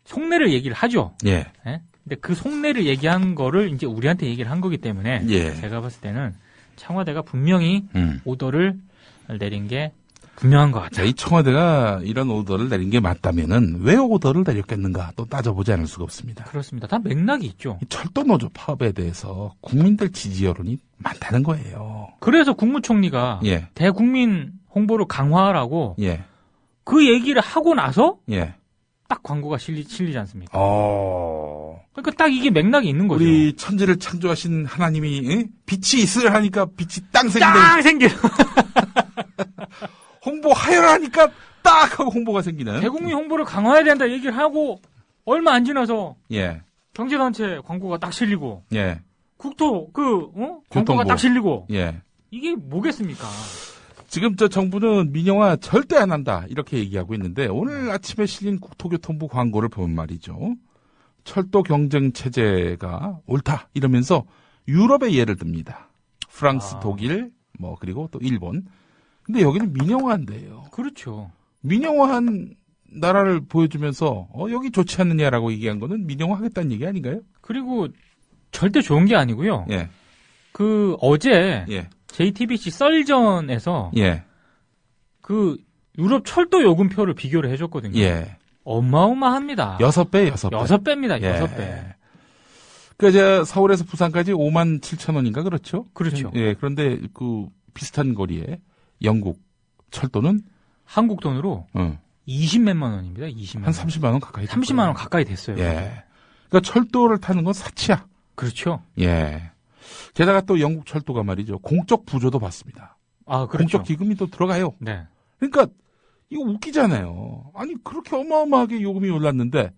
속내를 얘기를 하죠. 예. 예? 근데 그 속내를 얘기한 거를 이제 우리한테 얘기를 한 거기 때문에 예. 제가 봤을 때는 청와대가 분명히 오더를 내린 게 분명한 것 같아요. 자, 이 청와대가 이런 오더를 내린 게 맞다면은 왜 오더를 내렸겠는가 또 따져보지 않을 수가 없습니다. 그렇습니다. 다 맥락이 있죠. 이 철도 노조 파업에 대해서 국민들 지지 여론이 많다는 거예요. 그래서 국무총리가 예. 대국민 홍보를 강화하라고 예. 그 얘기를 하고 나서 예. 딱 광고가 실리지 않습니까? 그러니까 딱 이게 맥락이 있는 거죠. 우리 천지를 창조하신 하나님이 빛이 있으려 하니까 빛이 땅 딱 생기는. 홍보하여라 하니까 딱 하고 홍보가 생기는. 대국민 홍보를 강화해야 된다 얘기를 하고 얼마 안 지나서 예. 경제단체 광고가 딱 실리고 예. 국토 광고가 교통부. 딱 실리고 예. 이게 뭐겠습니까? 지금 정부는 민영화 절대 안 한다 이렇게 얘기하고 있는데 오늘 아침에 실린 국토교통부 광고를 보면 말이죠. 철도 경쟁 체제가 옳다 이러면서 유럽의 예를 듭니다. 프랑스, 독일, 그리고 또 일본. 근데 여기는 민영화인데요. 그렇죠. 민영화한 나라를 보여주면서 여기 좋지 않느냐라고 얘기한 거는 민영화하겠다는 얘기 아닌가요? 그리고 절대 좋은 게 아니고요. 예. 그 어제 예. JTBC 썰전에서 예. 그 유럽 철도 요금표를 비교를 해줬거든요. 예. 어마어마합니다. 6배. 6배입니다. 예. 6배. 그러니까 서울에서 부산까지 57,000원인가 그렇죠? 그렇죠. 예. 그런데 그 비슷한 거리에 영국 철도는 한국 돈으로 20몇만 원입니다. 20만 한 30만 원 가까이. 30만 원 가까이 됐어요. 예. 그러니까 철도를 타는 건 사치야. 그렇죠. 예. 게다가 또 영국 철도가 말이죠. 공적 부조도 받습니다. 아, 그렇죠. 공적 기금이 또 들어가요. 네. 그러니까 이거 웃기잖아요. 아니 그렇게 어마어마하게 요금이 올랐는데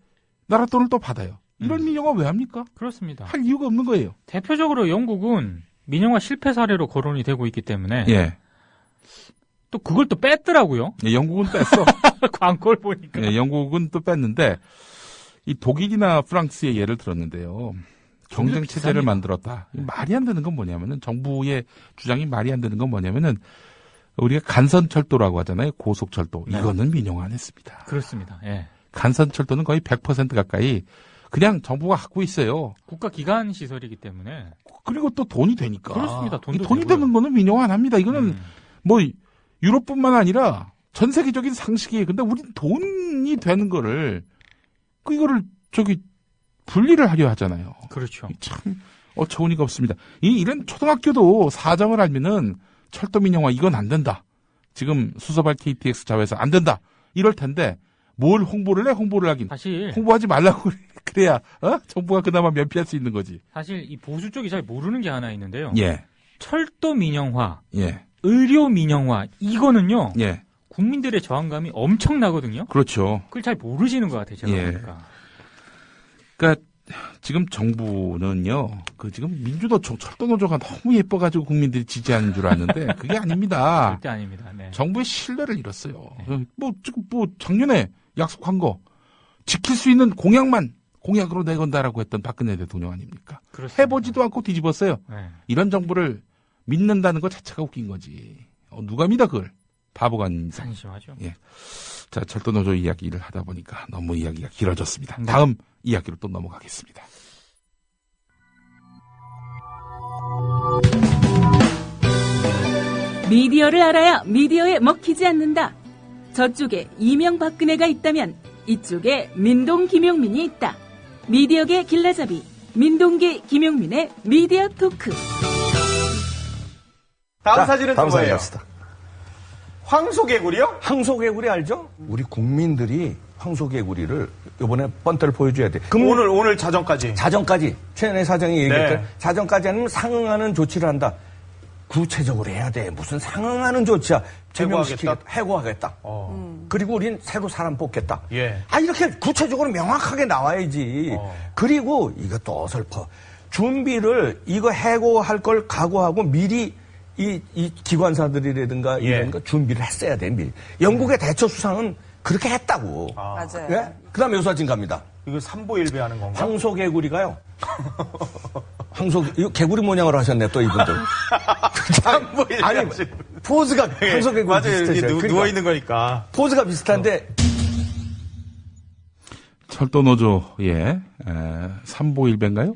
나라 돈을 또 받아요. 이런 민영화 왜 합니까? 그렇습니다. 할 이유가 없는 거예요. 대표적으로 영국은 민영화 실패 사례로 거론이 되고 있기 때문에 예. 또 그걸 또 뺐더라고요. 예, 영국은 뺐어. 광고를 보니까. 예, 영국은 또 뺐는데 이 독일이나 프랑스의 예를 들었는데요. 경쟁 체제를 만들었다. 말이 안 되는 건 뭐냐면은 정부의 주장이 말이 안 되는 건 뭐냐면은 우리가 간선철도라고 하잖아요. 고속철도. 네. 이거는 민영화 안 했습니다. 그렇습니다. 예. 간선철도는 거의 100% 가까이 그냥 정부가 갖고 있어요. 국가 기관 시설이기 때문에. 그리고 또 돈이 되니까. 그렇습니다. 돈도 돈이 되고요. 되는 거는 민영화 안 합니다. 이거는 유럽뿐만 아니라 전 세계적인 상식이에요. 근데 우린 돈이 되는 거를 이거를 분리를 하려 하잖아요. 그렇죠. 참 어처구니가 없습니다. 이런 초등학교도 사정을 알면은 철도 민영화 이건 안 된다. 지금 수서발 KTX 자회사 안 된다. 이럴 텐데 뭘 홍보를 해? 홍보를 하긴. 사실 홍보하지 말라고 그래야 정부가 그나마 면피할 수 있는 거지. 사실 이 보수 쪽이 잘 모르는 게 하나 있는데요. 예. 철도 민영화, 예. 의료 민영화 이거는요. 예. 국민들의 저항감이 엄청나거든요. 그렇죠. 그걸 잘 모르시는 것 같아요. 제가 보니까. 그러니까 지금 정부는요. 지금 민주노 철도 노조가 너무 예뻐가지고 국민들이 지지하는 줄 아는데 그게 아닙니다. 절대 아닙니다. 네. 정부의 신뢰를 잃었어요. 지금 작년에 약속한 거 지킬 수 있는 공약으로 내건다라고 했던 박근혜 대통령 아닙니까? 그렇습니다. 해보지도 않고 뒤집었어요. 네. 이런 정부를 믿는다는 것 자체가 웃긴 거지. 누가 믿어 그걸? 바보가 아닌 이상. 한심하죠. 예. 자, 철도노조 이야기를 하다 보니까 너무 이야기가 길어졌습니다. 다음 이야기로 또 넘어가겠습니다. 미디어를 알아야 미디어에 먹히지 않는다. 저쪽에 이명박근혜가 있다면 이쪽에 민동 김용민이 있다. 미디어계 길라잡이 민동기 김용민의 미디어 토크. 다음 사진은 또 뭐예요? 갑시다. 황소개구리요? 황소개구리 알죠? 우리 국민들이 황소개구리를 이번에 뻔때를 보여줘야 돼. 오늘 자정까지. 자정까지. 최은혜 사장이 얘기했던 네. 자정까지 아니면 상응하는 조치를 한다. 구체적으로 해야 돼. 무슨 상응하는 조치야. 해고하겠다. 그리고 우린 새로 사람 뽑겠다. 예. 이렇게 구체적으로 명확하게 나와야지. 그리고 이것도 어설퍼. 준비를 이거 해고할 걸 각오하고 미리 이 기관사들이라든가 이런 거 준비를 했어야 돼, 미리. 영국의 대처 수상은 그렇게 했다고. 맞아요. 예? 그 다음에 요사진 갑니다. 이거 삼보일배 하는 건가? 황소개구리가요. 이거 개구리 모양으로 하셨네, 또 이분들. 삼보일배. 아니, 포즈가 황소개구리 맞아요. 비슷해요. 누워있는 거니까. 포즈가 비슷한데. 철도노조의 삼보일배인가요?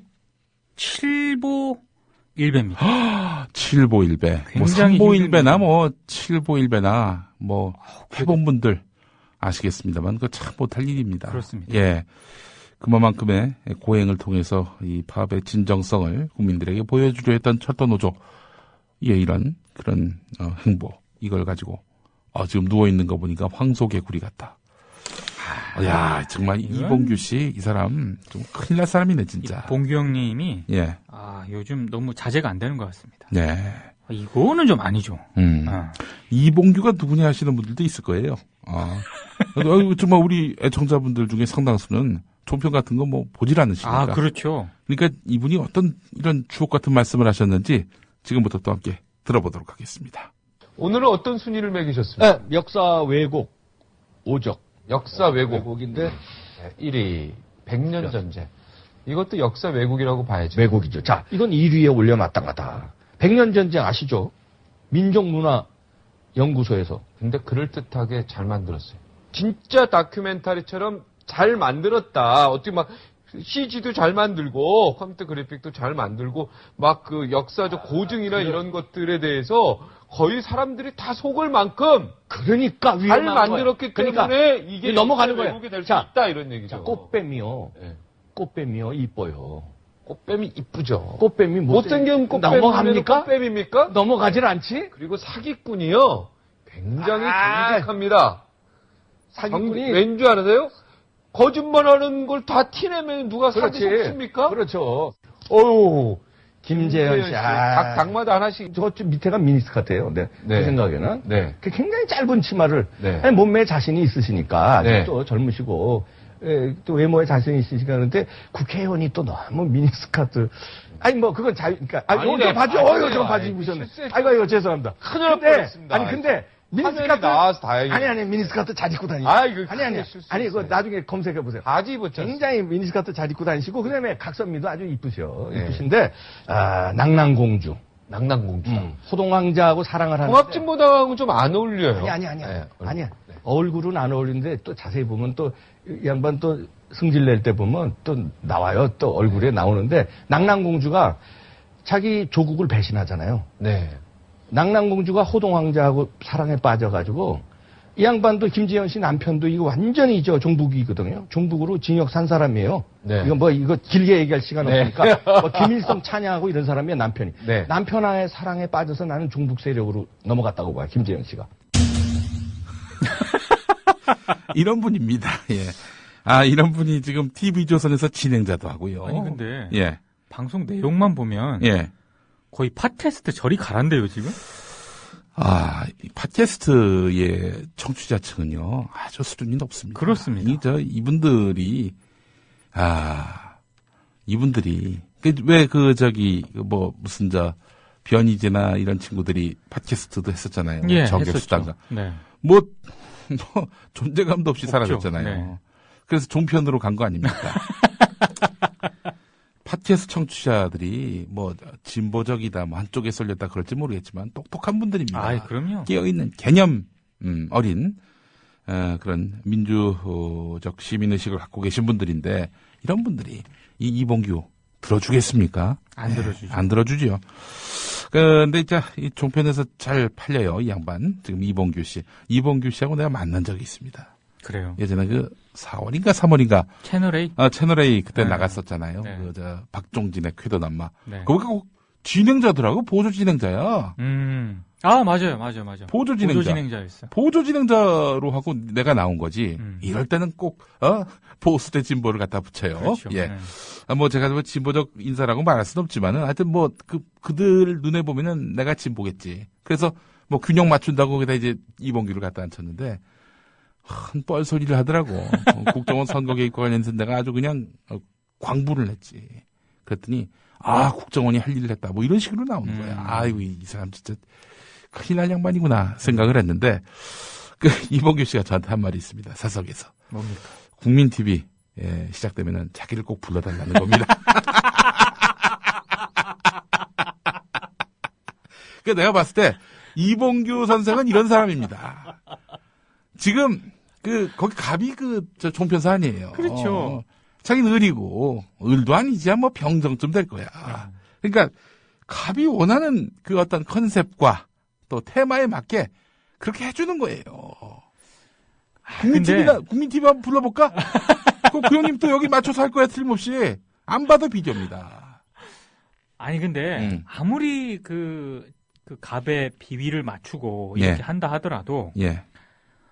7보일배입니다. 7보일배. 뭐 굉장히 3보일배나 뭐 7보일배나 뭐 해본 분들 아시겠습니다만 그거 참 못할 일입니다. 그렇습니다. 예. 그만큼의 고행을 통해서 이 파업의 진정성을 국민들에게 보여주려 했던 철도노조의 이런 그런 행보 이걸 가지고 지금 누워있는 거 보니까 황소개구리 같다. 야 정말 이봉규 씨 이 사람 좀 큰일 날 사람이네 진짜. 봉규 형님이 예. 요즘 너무 자제가 안 되는 것 같습니다. 네. 이거는 좀 아니죠. 이봉규가 누구냐 하시는 분들도 있을 거예요. 정말 우리 애청자분들 중에 상당수는 종편 같은 거 뭐 보질 않으시니까. 그렇죠. 그러니까 이분이 어떤 이런 주옥 같은 말씀을 하셨는지 지금부터 또 함께 들어보도록 하겠습니다. 오늘은 어떤 순위를 매기셨습니까? 역사 왜곡 5적. 역사 왜곡인데 1위 100년 전쟁. 이것도 역사 왜곡이라고 봐야죠. 왜곡이죠. 자, 이건 1위에 올려 마땅하다. 100년 전쟁 아시죠? 민족문화연구소에서. 근데 그럴듯하게 잘 만들었어요. 진짜 다큐멘터리처럼 잘 만들었다. 어떻게 막 CG도 잘 만들고 컴퓨터 그래픽도 잘 만들고 막 그 역사적 고증이나 이런 것들에 대해서 거의 사람들이 다 속을 만큼 그러니까 잘 만들었기 때문에 이게 넘어가는 거예요. 왜곡이 될 수 있다 이런 얘기죠. 자, 꽃뱀이요. 네. 꽃뱀이요. 이뻐요. 꽃뱀이 이쁘죠. 꽃뱀이 못생긴 꽃뱀이 넘어갑니까? 꽃뱀입니까? 넘어가질 않지? 그리고 사기꾼이요. 굉장히 정직합니다. 사기꾼이 왠 줄 아세요? 거짓말하는 걸 다 티내면 누가 사기 속습니까? 그렇죠. 어우, 김재현 씨. 닭마다 하나씩. 저쪽 밑에가 미니스 같아요. 제 생각에는. 네. 굉장히 짧은 치마를. 몸매에 자신이 있으시니까. 또 젊으시고. 또 외모에 자신이 있으시니까. 그런데 국회의원이 또 너무 미니스커트. 그건 그러니까. 저 바지, 저 바지 입으셨네. 이거 죄송합니다. 큰일 날 뻔했습니다. 근데. 미니스커트 나와서 다행이에요. 아니 미니스커트 잘 입고 다니고. 이거 나중에 검색해 보세요. 바지 입었죠. 굉장히 미니스커트 잘 입고 다니시고 그다음에 각선미도 아주 이쁘신데 낭낭공주. 호동왕자하고 사랑을 하는. 홍합진보다하고 좀 안 어울려요. 아니야. 얼굴은 안 어울리는데 또 자세히 보면 또 이 양반 또 승질 낼 때 보면 또 나와요. 또 얼굴에 나오는데 낭낭공주가 자기 조국을 배신하잖아요. 네. 낭낭공주가 호동왕자하고 사랑에 빠져가지고 이 양반도 김재현 씨 남편도 이거 완전히 종북이거든요. 종북으로 징역 산 사람이에요. 네. 이거 길게 얘기할 시간 없으니까 김일성 찬양하고 이런 사람이에요, 남편이. 남편의 사랑에 빠져서 나는 종북 세력으로 넘어갔다고 봐요, 김재현 씨가. 이런 분입니다. 예. 이런 분이 지금 TV조선에서 진행자도 하고요. 아니 근데 방송 내용만 보면 거의 팟캐스트 저리 가란데요, 지금? 이 팟캐스트의 청취자층은요, 아주 수준이 높습니다. 그렇습니다. 이분들이, 변희재나 이런 친구들이 팟캐스트도 했었잖아요. 정겹수다가. 존재감도 없이 사라졌잖아요. 그래서 종편으로 간 거 아닙니까? 팟캐스트 청취자들이 진보적이다, 한쪽에 쏠렸다 그럴지 모르겠지만 똑똑한 분들입니다. 그럼요. 깨어있는 개념 어린 그런 민주적 시민의식을 갖고 계신 분들인데 이런 분들이 이 이봉규 들어주겠습니까? 안 들어주죠. 안 들어주죠. 근데 이제 이 종편에서 잘 팔려요, 이 양반. 지금 이봉규 씨. 이봉규 씨하고 내가 만난 적이 있습니다. 그래요. 예전에 4월인가 3월인가. 채널A? 채널A 그때 네. 나갔었잖아요. 네. 박종진의 쾌도남마. 네. 거기가 진행자더라고, 보조 진행자야. 맞아요. 보조 진행자였어요. 보조 진행자로 하고 내가 나온 거지. 이럴 때는 꼭, 보수 대 진보를 갖다 붙여요. 그렇죠. 예. 네. 제가 진보적 인사라고 말할 수는 없지만은 하여튼 그들 눈에 보면은 내가 진보겠지. 그래서 균형 맞춘다고 거기다 이제 이봉규를 갖다 앉혔는데, 한 뻘소리를 하더라고. 국정원 선거 개입과 관련해서 내가 아주 그냥 광분을 했지. 그랬더니, 국정원이 할 일을 했다. 이런 식으로 나오는 거야. 아이고, 이 사람 진짜 큰일 날 양반이구나 생각을 했는데, 이봉규 씨가 저한테 한 말이 있습니다. 사석에서. 뭡니까? 국민 TV 시작되면은 자기를 꼭 불러달라는 겁니다. 내가 봤을 때 이봉규 선생은 이런 사람입니다. 지금 거기 갑이 저 종편사 아니에요. 그렇죠. 자기는 을이고 을도 아니지 병정쯤 될 거야. 그러니까 갑이 원하는 그 어떤 컨셉과 또 테마에 맞게 그렇게 해주는 거예요. 국민 TV 한번 불러볼까? 그 형님 또 여기 맞춰서 할 거야, 틀림없이. 안 봐도 비디오입니다. 아니, 근데, 아무리 그 갑의 비위를 맞추고 이렇게 한다 하더라도,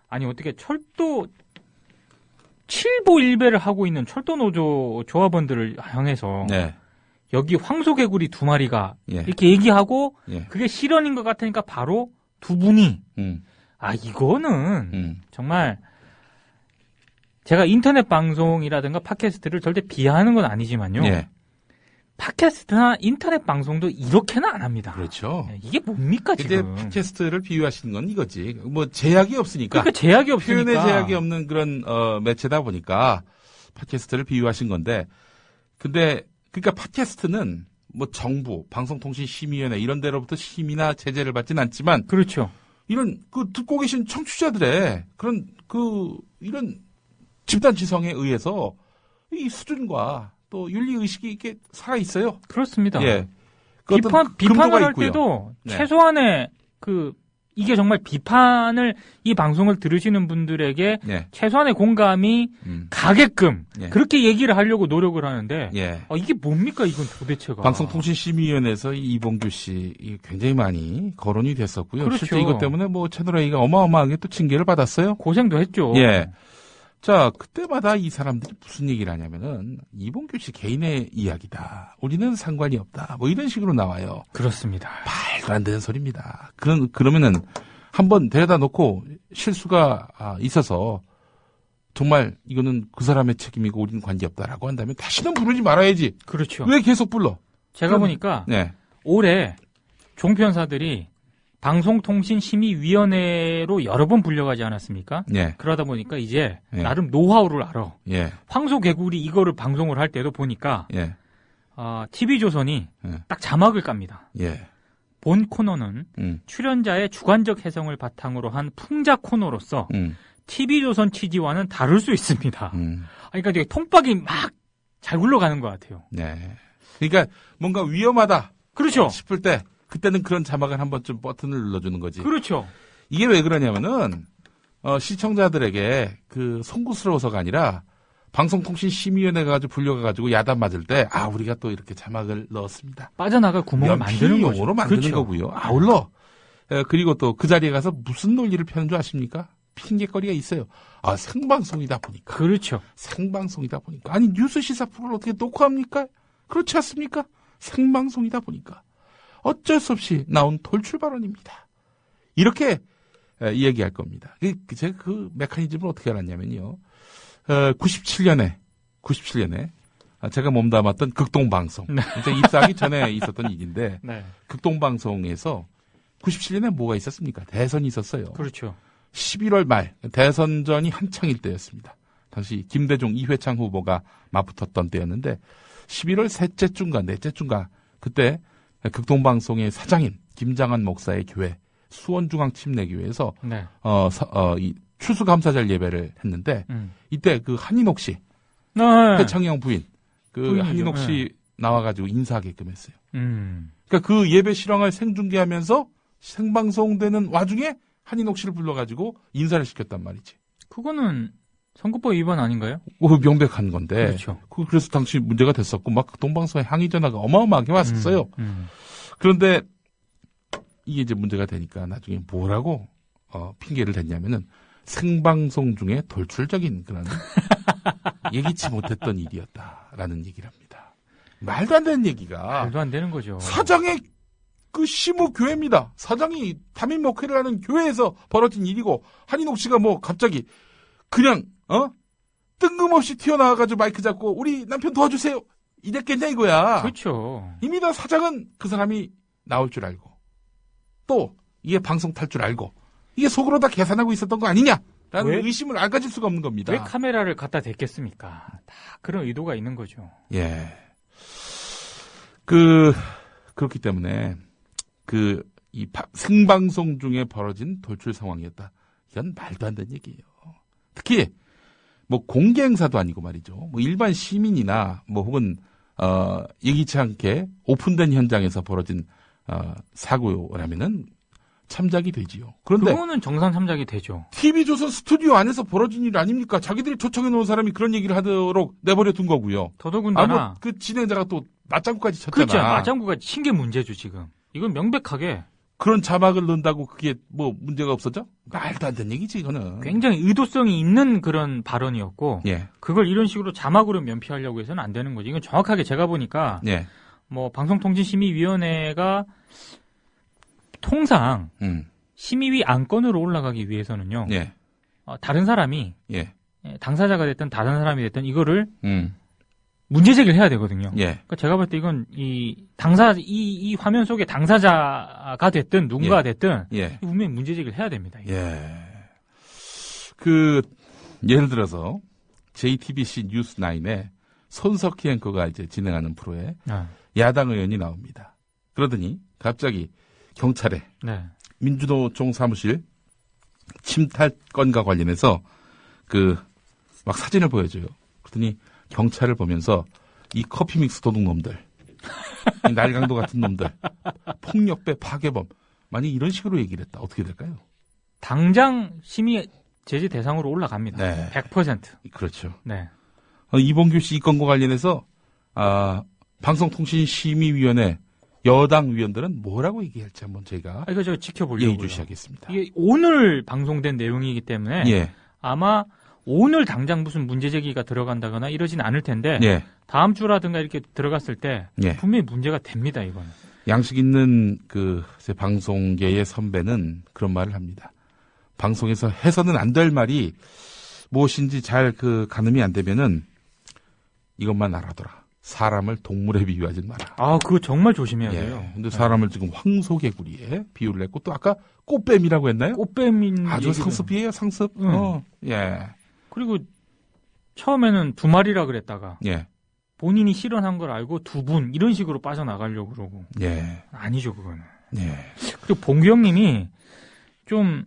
아니, 어떻게 철도, 7보 1배를 하고 있는 철도 노조 조합원들을 향해서, 여기 황소개구리 2마리가 이렇게 얘기하고, 그게 실언인 것 같으니까 바로 두 분이, 이거는 정말 제가 인터넷 방송이라든가 팟캐스트를 절대 비하하는 건 아니지만요. 팟캐스트나 인터넷 방송도 이렇게는 안 합니다. 그렇죠. 이게 뭡니까 지금? 이제 팟캐스트를 비유하시는 건 이거지. 제약이 없으니까. 그러니까 제약이 없으니까. 표현의 제약이 없는 그런 매체다 보니까 팟캐스트를 비유하신 건데, 그러니까 팟캐스트는 정부, 방송통신심의위원회 이런 데로부터 심의나 제재를 받지는 않지만, 그렇죠. 이런 듣고 계신 청취자들의 그런 이런 집단 지성에 의해서 이 수준과 또 윤리 의식이 이렇게 살아 있어요. 그렇습니다. 예. 비판을 할 때도 최소한의 이게 정말 비판을 이 방송을 들으시는 분들에게 최소한의 공감이 가게끔 그렇게 얘기를 하려고 노력을 하는데 이게 뭡니까 이건 도대체가. 방송통신심의위원회에서 이봉규 씨 굉장히 많이 거론이 됐었고요. 그렇죠. 실제 이것 때문에 채널A가 어마어마하게 또 징계를 받았어요. 고생도 했죠. 예. 자, 그때마다 이 사람들이 무슨 얘기를 하냐면은 이봉규 씨 개인의 이야기다. 우리는 상관이 없다. 이런 식으로 나와요. 그렇습니다. 말도 안 되는 소리입니다. 그러면은 한번 데려다 놓고 실수가 있어서 정말 이거는 그 사람의 책임이고 우리는 관계없다라고 한다면 다시는 부르지 말아야지. 그렇죠. 왜 계속 불러? 제가 보니까 올해 종편사들이 방송통신심의위원회로 여러 번 불려가지 않았습니까? 그러다 보니까 이제 나름 노하우를 알아. 황소개구리 이거를 방송을 할 때도 보니까 TV조선이 딱 자막을 깝니다. 본 코너는 출연자의 주관적 해석을 바탕으로 한 풍자 코너로서 TV조선 취지와는 다를 수 있습니다. 그러니까 되게 통박이 막 잘 굴러가는 것 같아요. 그러니까 뭔가 위험하다. 그렇죠. 싶을 때 그때는 그런 자막을 한 번쯤 버튼을 눌러주는 거지. 그렇죠. 이게 왜 그러냐면은 시청자들에게 송구스러워서가 아니라 방송통신심의위원회가 가지고 불려가가지고 야단 맞을 때 우리가 또 이렇게 자막을 넣었습니다. 빠져나갈 구멍을 만드는 거죠. 용어로 만드는 그렇죠. 거고요. 아울러 그리고 또 그 자리에 가서 무슨 논리를 펴는 줄 아십니까? 핑계거리가 있어요. 생방송이다 보니까. 그렇죠. 생방송이다 보니까. 아니 뉴스 시사 프로를 어떻게 녹화합니까? 그렇지 않습니까? 생방송이다 보니까. 어쩔 수 없이 나온 돌출 발언입니다. 이렇게 이야기할 겁니다. 제가 그 메커니즘을 어떻게 알았냐면요. 97년에 제가 몸담았던 극동방송. 입사하기 전에 있었던 일인데 극동방송에서 97년에 뭐가 있었습니까? 대선이 있었어요. 그렇죠. 11월 말 대선전이 한창일 때였습니다. 당시 김대중, 이회창 후보가 맞붙었던 때였는데 11월 셋째 주인가 넷째 주인가 그때 극동방송의 사장인 김장한 목사의 교회 수원중앙침례교회에서 추수감사절 예배를 했는데 이때 그 한인옥 씨, 해창영 부인, 그 부인이죠. 한인옥 씨 나와가지고 인사하게끔 했어요. 그러니까 그 예배 실황을 생중계하면서 생방송되는 와중에 한인옥 씨를 불러가지고 인사를 시켰단 말이지. 그거는 선거법 위반 아닌가요? 명백한 건데. 그렇죠. 그래서 당시 문제가 됐었고 막 동방송에 항의 전화가 어마어마하게 왔었어요. 그런데 이게 이제 문제가 되니까 나중에 뭐라고 핑계를 댔냐면은 생방송 중에 돌출적인 그런 예기치 못했던 일이었다라는 얘기를 합니다. 말도 안 되는 얘기가. 말도 안 되는 거죠. 사장의 그 시무 교회입니다. 사장이 담임 목회를 하는 교회에서 벌어진 일이고 한인옥 씨가 뭐 갑자기 그냥 뜬금없이 튀어나와가지고 마이크 잡고 우리 남편 도와주세요 이랬겠냐 이거야. 그렇죠. 이미 다 사장은 그 사람이 나올 줄 알고 또 이게 방송 탈 줄 알고 이게 속으로 다 계산하고 있었던 거 아니냐라는 의심을 안 가질 수가 없는 겁니다. 왜 카메라를 갖다 댔겠습니까? 다 그런 의도가 있는 거죠. 예. 그렇기 때문에 이 생방송 중에 벌어진 돌출 상황이었다. 이건 말도 안 되는 얘기예요. 특히 뭐 공개 행사도 아니고 말이죠. 뭐 일반 시민이나 뭐 혹은 예기치 않게 오픈된 현장에서 벌어진 사고라면은 참작이 되지요. 그런데 그거는 정상 참작이 되죠. TV조선 스튜디오 안에서 벌어진 일 아닙니까? 자기들이 초청해 놓은 사람이 그런 얘기를 하도록 내버려 둔 거고요. 더더군다나 그 진행자가 또 맞장구까지 쳤잖아. 그렇죠. 맞장구가 친 게 문제죠 지금. 이건 명백하게 그런 자막을 넣는다고 그게 뭐 문제가 없어져? 말도 안 되는 얘기지 이거는. 굉장히 의도성이 있는 그런 발언이었고 예. 그걸 이런 식으로 자막으로 면피하려고 해서는 안 되는 거지. 이건 정확하게 제가 보니까 예. 뭐 방송통신심의위원회가 통상 심의위 안건으로 올라가기 위해서는요. 예. 다른 사람이 예. 당사자가 됐든 다른 사람이 됐든 이거를 문제 제기를 해야 되거든요. 예. 그러니까 제가 볼 때 이건 이 화면 속에 당사자가 됐든 누군가 됐든 분명히 문제 제기를 해야 됩니다. 이거. 예. 예를 들어서 JTBC 뉴스9에 손석희 앵커가 이제 진행하는 프로에 야당 의원이 나옵니다. 그러더니 갑자기 경찰에 민주노총 사무실 침탈 건과 관련해서 막 사진을 보여줘요. 그러더니 경찰을 보면서 이 커피 믹스 도둑놈들, 이 날강도 같은 놈들, 폭력배 파괴범, 만약 이런 식으로 얘기를 했다. 어떻게 될까요? 당장 심의 제재 대상으로 올라갑니다. 네. 100%. 그렇죠. 네. 이봉규 씨 이 건과 관련해서 방송통신심의위원회 여당 위원들은 뭐라고 얘기할지 한번 저희가 이거 저 지켜보려고요. 예의주시하겠습니다. 이게 오늘 방송된 내용이기 때문에 아마 오늘 당장 무슨 문제 제기가 들어간다거나 이러진 않을 텐데 다음 주라든가 이렇게 들어갔을 때 분명히 문제가 됩니다. 이거는. 양식 있는 제 방송계의 선배는 그런 말을 합니다. 방송에서 해서는 안 될 말이 무엇인지 잘 가늠이 안 되면은 이것만 알아둬라. 사람을 동물에 비유하지 마라. 그거 정말 조심해야 돼요. 근데 사람을 지금 황소개구리에 비유를 했고 또 아까 꽃뱀이라고 했나요? 꽃뱀인 아주 상습이에요, 상습. 그리고 처음에는 2마리라 그랬다가 본인이 실현한 걸 알고 2분 이런 식으로 빠져나가려고 그러고 아니죠 그거는. 그리고 봉규 형님이 좀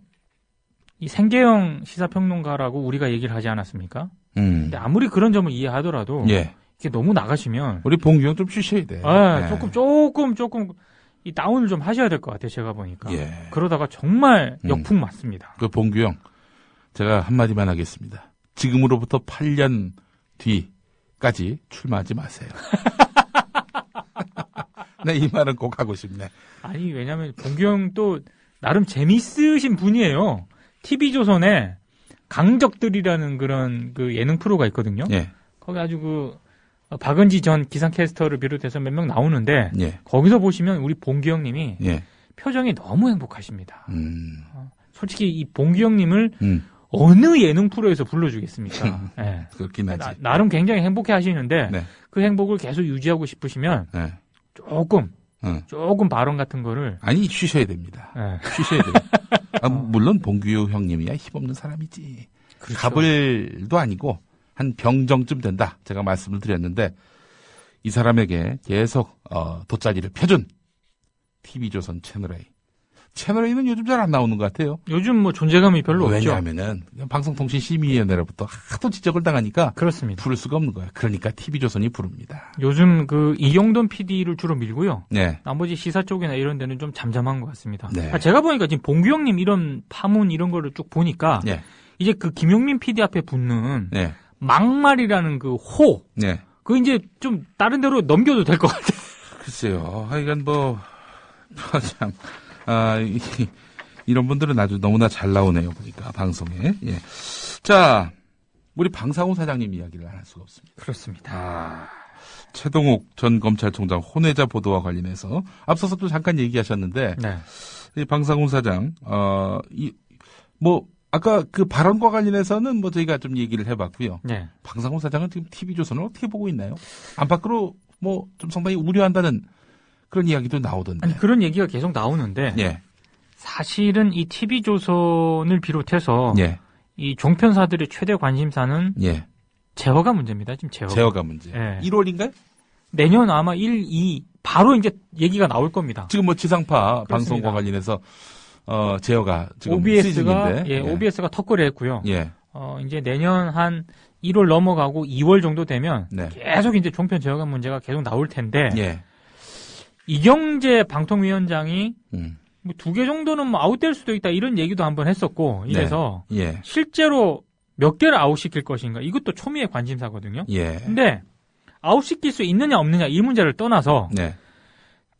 이 생계형 시사평론가라고 우리가 얘기를 하지 않았습니까? 근데 아무리 그런 점을 이해하더라도 이게 너무 나가시면 우리 봉규 형 좀 쉬셔야 돼. 조금 이 다운을 좀 하셔야 될 것 같아요. 제가 보니까. 그러다가 정말 역풍 맞습니다. 봉규 형 제가 한마디만 하겠습니다. 지금으로부터 8년 뒤까지 출마하지 마세요. 네, 이 말은 꼭 하고 싶네. 아니, 왜냐면 봉규 형 또 나름 재밌으신 분이에요. TV조선에 강적들이라는 그런 예능 프로가 있거든요. 거기 아주 박은지 전 기상캐스터를 비롯해서 몇 명 나오는데 거기서 보시면 우리 봉규 형님이 표정이 너무 행복하십니다. 솔직히 이 봉규 형님을 어느 예능 프로에서 불러주겠습니까? 그렇긴 하지. 나름 굉장히 행복해 하시는데 그 행복을 계속 유지하고 싶으시면 조금 발언 같은 거를 쉬셔야 됩니다. 쉬셔야 돼요. 물론 봉규 형님이야 힘없는 사람이지. 그렇죠. 가불도 아니고 한 병정쯤 된다. 제가 말씀을 드렸는데 이 사람에게 계속 돗자리를 펴준 TV조선 채널A 채널A는 요즘 잘 안 나오는 것 같아요. 요즘 뭐 존재감이 별로 없죠. 왜냐하면은 방송통신심의위원회로부터 하도 지적을 당하니까 그렇습니다. 부를 수가 없는 거예요. 그러니까 TV조선이 부릅니다. 요즘 그 이용돈 PD를 주로 밀고요. 네. 나머지 시사 쪽이나 이런 데는 좀 잠잠한 것 같습니다. 네. 제가 보니까 지금 봉규형님 이런 파문 이런 거를 쭉 보니까 네. 이제 그 김용민 PD 앞에 붙는 네. 막말이라는 그 호, 네. 그 이제 좀 다른 데로 넘겨도 될 것 같아요. 글쎄요. 하여간 뭐 참. 이런 분들은 아주 너무나 잘 나오네요, 보니까, 방송에. 예. 자, 우리 방상훈 사장님 이야기를 안 할 수가 없습니다. 그렇습니다. 최동욱 전 검찰총장 혼외자 보도와 관련해서 앞서서 또 잠깐 얘기하셨는데, 네. 이 방상훈 사장, 아까 그 발언과 관련해서는 뭐 저희가 좀 얘기를 해봤고요. 네. 방상훈 사장은 지금 TV조선을 어떻게 보고 있나요? 안팎으로 뭐 좀 상당히 우려한다는 그런 이야기도 나오던데. 아니, 그런 얘기가 계속 나오는데. 예. 사실은 이 TV조선을 비롯해서. 예. 이 종편사들의 최대 관심사는. 예. 제어가 문제입니다. 지금 제어가 문제. 예. 1월인가요? 내년 아마 1, 2, 바로 이제 얘기가 나올 겁니다. 지금 뭐 지상파 그렇습니다. 방송과 관련해서, 제어가 지금 OBS가, 시즌인데. 예, OBS가 턱걸이 했고요. 예. 이제 내년 한 1월 넘어가고 2월 정도 되면. 네. 계속 이제 종편 제어가 문제가 계속 나올 텐데. 예. 이경재 방통위원장이 뭐 2개 정도는 뭐 아웃될 수도 있다 이런 얘기도 한번 했었고 이래서 네. 예. 실제로 몇 개를 아웃시킬 것인가 이것도 초미의 관심사거든요. 예. 근데 아웃시킬 수 있느냐 없느냐 이 문제를 떠나서 네.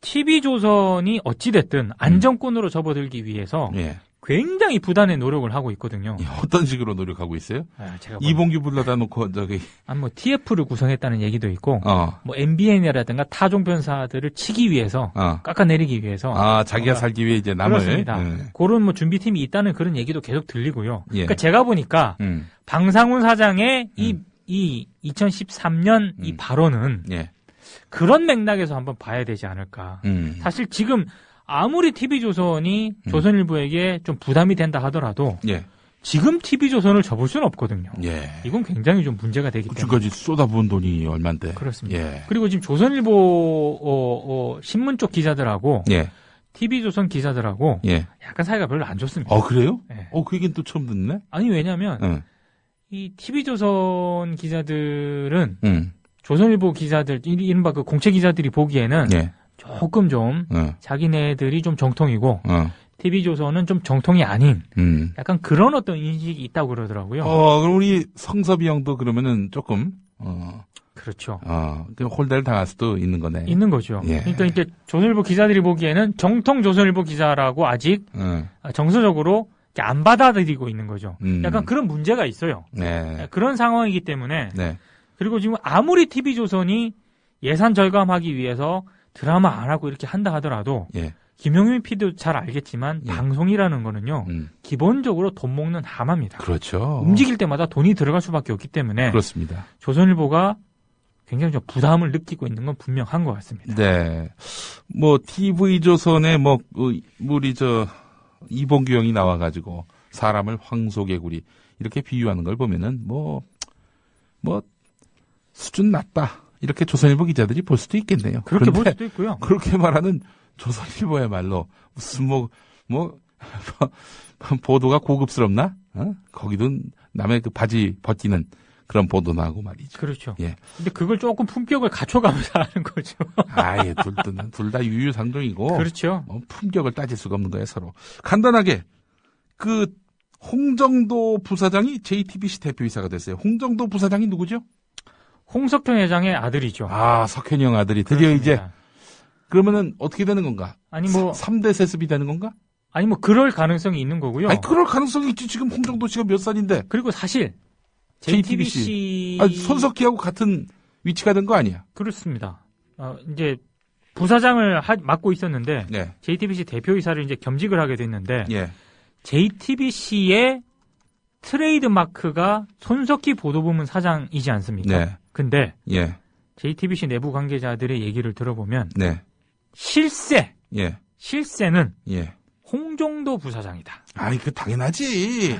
TV조선이 어찌됐든 안정권으로 접어들기 위해서 예. 굉장히 부단의 노력을 하고 있거든요. 어떤 식으로 노력하고 있어요? 제가 이봉규 불러다 놓고 저기 뭐 TF를 구성했다는 얘기도 있고 뭐 MBN이라든가 타 종편사들을 치기 위해서 깎아내리기 위해서 자기가 살기 위해 이제 남을 그렇습니다. 그런 뭐 준비팀이 있다는 그런 얘기도 계속 들리고요. 예. 그러니까 제가 보니까 방상훈 사장의 이 2013년 이 발언은 예. 그런 맥락에서 한번 봐야 되지 않을까. 사실 지금 아무리 TV조선이 조선일보에게 좀 부담이 된다 하더라도 예. 지금 TV조선을 접을 수는 없거든요. 예. 이건 굉장히 좀 문제가 되기 때문에. 지금까지 쏟아부은 돈이 얼만데. 그렇습니다. 예. 그리고 지금 조선일보 신문 쪽 기자들하고 예. TV조선 기자들하고 예. 약간 사이가 별로 안 좋습니다. 그래요? 네. 그 얘기는 또 처음 듣네? 아니 왜냐면 이 TV조선 기자들은 조선일보 기자들 이른바 그 공채 기자들이 보기에는 예. 조금 좀 자기네들이 좀 정통이고 TV조선은 좀 정통이 아닌 약간 그런 어떤 인식이 있다고 그러더라고요. 그럼 우리 성섭이 형도 그러면은 조금 그렇죠. 홀대를 당할 수도 있는 거네. 있는 거죠. 예. 그러니까 이제 조선일보 기자들이 보기에는 정통 조선일보 기자라고 아직 정서적으로 안 받아들이고 있는 거죠. 약간 그런 문제가 있어요. 네. 그런 상황이기 때문에 네. 그리고 지금 아무리 TV조선이 예산 절감하기 위해서 드라마 안 하고 이렇게 한다 하더라도 예. 김용민 PD도 잘 알겠지만 방송이라는 거는요. 기본적으로 돈 먹는 하마입니다. 그렇죠. 움직일 때마다 돈이 들어갈 수밖에 없기 때문에 그렇습니다. 조선일보가 굉장히 좀 부담을 느끼고 있는 건 분명한 것 같습니다. 네. 뭐 TV조선에 우리 이봉규 형이 나와가지고 사람을 황소개구리 이렇게 비유하는 걸 보면은 뭐 수준 낮다 이렇게 조선일보 기자들이 볼 수도 있겠네요. 그렇게 볼 수도 있고요. 그렇게 말하는 조선일보야말로 무슨 보도가 고급스럽나? 거기도 남의 그 바지 벗기는 그런 보도나 하고 말이죠. 그렇죠. 예. 근데 그걸 조금 품격을 갖춰가면서 하는 거죠. 아예 둘 다 유유상종이고. 그렇죠. 품격을 따질 수가 없는 거예요, 서로. 간단하게 홍정도 부사장이 JTBC 대표이사가 됐어요. 홍정도 부사장이 누구죠? 홍석현 회장의 아들이죠. 석현이 형 아들이 드디어 그렇습니다. 이제 그러면은 어떻게 되는 건가? 아니 3대 세습이 되는 건가? 아니 그럴 가능성이 있는 거고요. 그럴 가능성이 있지. 지금 홍정도 씨가 몇 살인데. 그리고 사실 JTBC 손석희하고 같은 위치가 된 거 아니야? 그렇습니다. 이제 부사장을 맡고 있었는데 네. JTBC 대표이사를 이제 겸직을 하게 됐는데 예. JTBC의 트레이드 마크가 손석희 보도부문 사장이지 않습니까? 네. 근데 예. JTBC 내부 관계자들의 얘기를 들어보면 네. 실세는 예. 홍정도 부사장이다. 그 당연하지.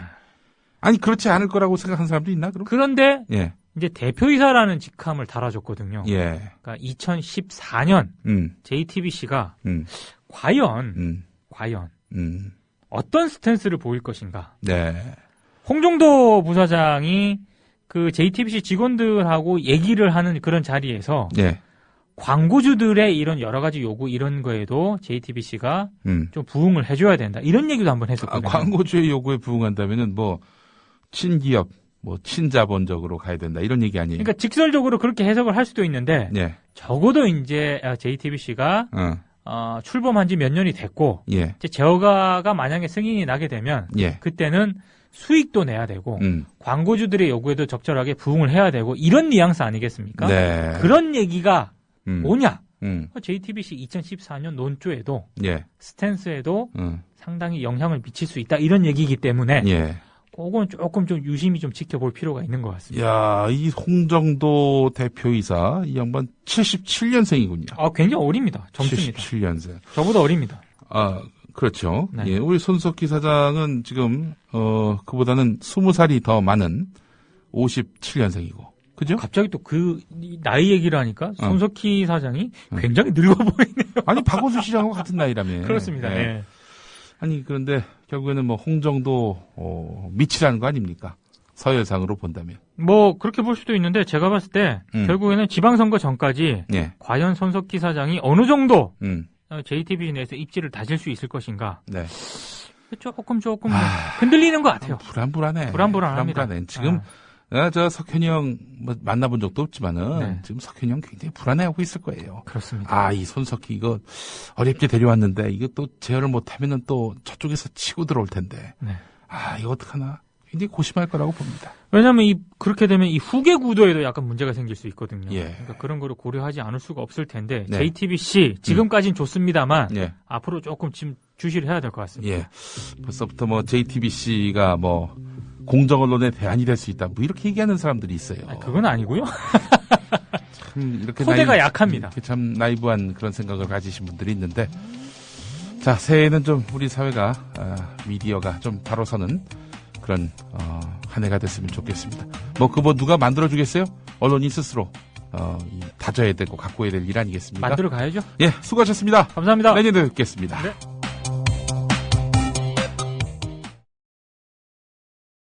아니 그렇지 않을 거라고 생각하는 사람도 있나 그럼? 그런데 예. 이제 대표이사라는 직함을 달아줬거든요. 예. 그러니까 2014년 JTBC가 과연 어떤 스탠스를 보일 것인가. 네. 홍정도 부사장이 그 JTBC 직원들하고 얘기를 하는 그런 자리에서 네. 광고주들의 이런 여러 가지 요구 이런 거에도 JTBC가 좀 부응을 해줘야 된다. 이런 얘기도 한번 했었거든요. 광고주의 요구에 부응한다면은 뭐 친기업, 뭐 친자본적으로 가야 된다 이런 얘기 아니에요? 그러니까 직설적으로 그렇게 해석을 할 수도 있는데 예. 적어도 이제 JTBC가 출범한 지 몇 년이 됐고 예. 이제 제어가가 만약에 승인이 나게 되면 예. 그때는 수익도 내야 되고 광고주들의 요구에도 적절하게 부응을 해야 되고 이런 뉘앙스 아니겠습니까? 네. 그런 얘기가 뭐냐? JTBC 2014년 논조에도 예. 스탠스에도 상당히 영향을 미칠 수 있다 이런 얘기이기 때문에 예. 그건 조금 좀 유심히 좀 지켜볼 필요가 있는 것 같습니다. 야, 이 홍정도 대표이사 이 양반 77년생이군요. 아, 굉장히 어립니다. 젊습니다. 77년생. 저보다 어립니다. 아, 그렇죠. 네. 예, 우리 손석희 사장은 지금 그보다는 20살이 더 많은 57년생이고. 그죠? 갑자기 또 그 나이 얘기를 하니까 손석희 사장이 굉장히 늙어 보이네요. 아니, 박원순 시장하고 같은 나이라며. 그렇습니다. 예. 네. 아니, 그런데 결국에는 뭐 홍정도 밑이라는 거 아닙니까? 서열상으로 본다면. 뭐 그렇게 볼 수도 있는데 제가 봤을 때 결국에는 지방선거 전까지 예. 과연 손석희 사장이 어느 정도 JTBC 내에서 입지를 다질 수 있을 것인가. 네. 조금 흔들리는 것 같아요. 불안합니다. 불안합니다. 지금 저 석현이 형 뭐 만나본 적도 없지만은 네. 지금 석현이 형 굉장히 불안해하고 있을 거예요. 그렇습니다. 아, 이 손석희 이거 어렵게 데려왔는데 이거 또 제어를 못하면은 또 저쪽에서 치고 들어올 텐데. 네. 아, 이거 어떡하나. 굉장히 고심할 거라고 봅니다. 왜냐하면 그렇게 되면 이 후계 구도에도 약간 문제가 생길 수 있거든요. 예. 그러니까 그런 거를 고려하지 않을 수가 없을 텐데 네. JTBC 지금까지는 좋습니다만 예. 앞으로 조금 지금 주시를 해야 될 것 같습니다. 예. 벌써부터 뭐 JTBC가 뭐 공정 언론의 대안이 될 수 있다. 뭐 이렇게 얘기하는 사람들이 있어요. 그건 아니고요. 참 이렇게 토대가 약합니다. 이렇게 참 나이브한 그런 생각을 가지신 분들이 있는데, 자, 새해에는 좀 우리 사회가 미디어가 좀 바로 서는 그런 한 해가 됐으면 좋겠습니다. 뭐 그거 누가 만들어 주겠어요? 언론이 스스로 다져야 되고 가꿔야 될 일 아니겠습니까? 만들어 가야죠. 예, 수고하셨습니다. 감사합니다. 내년에 뵙겠습니다. 네.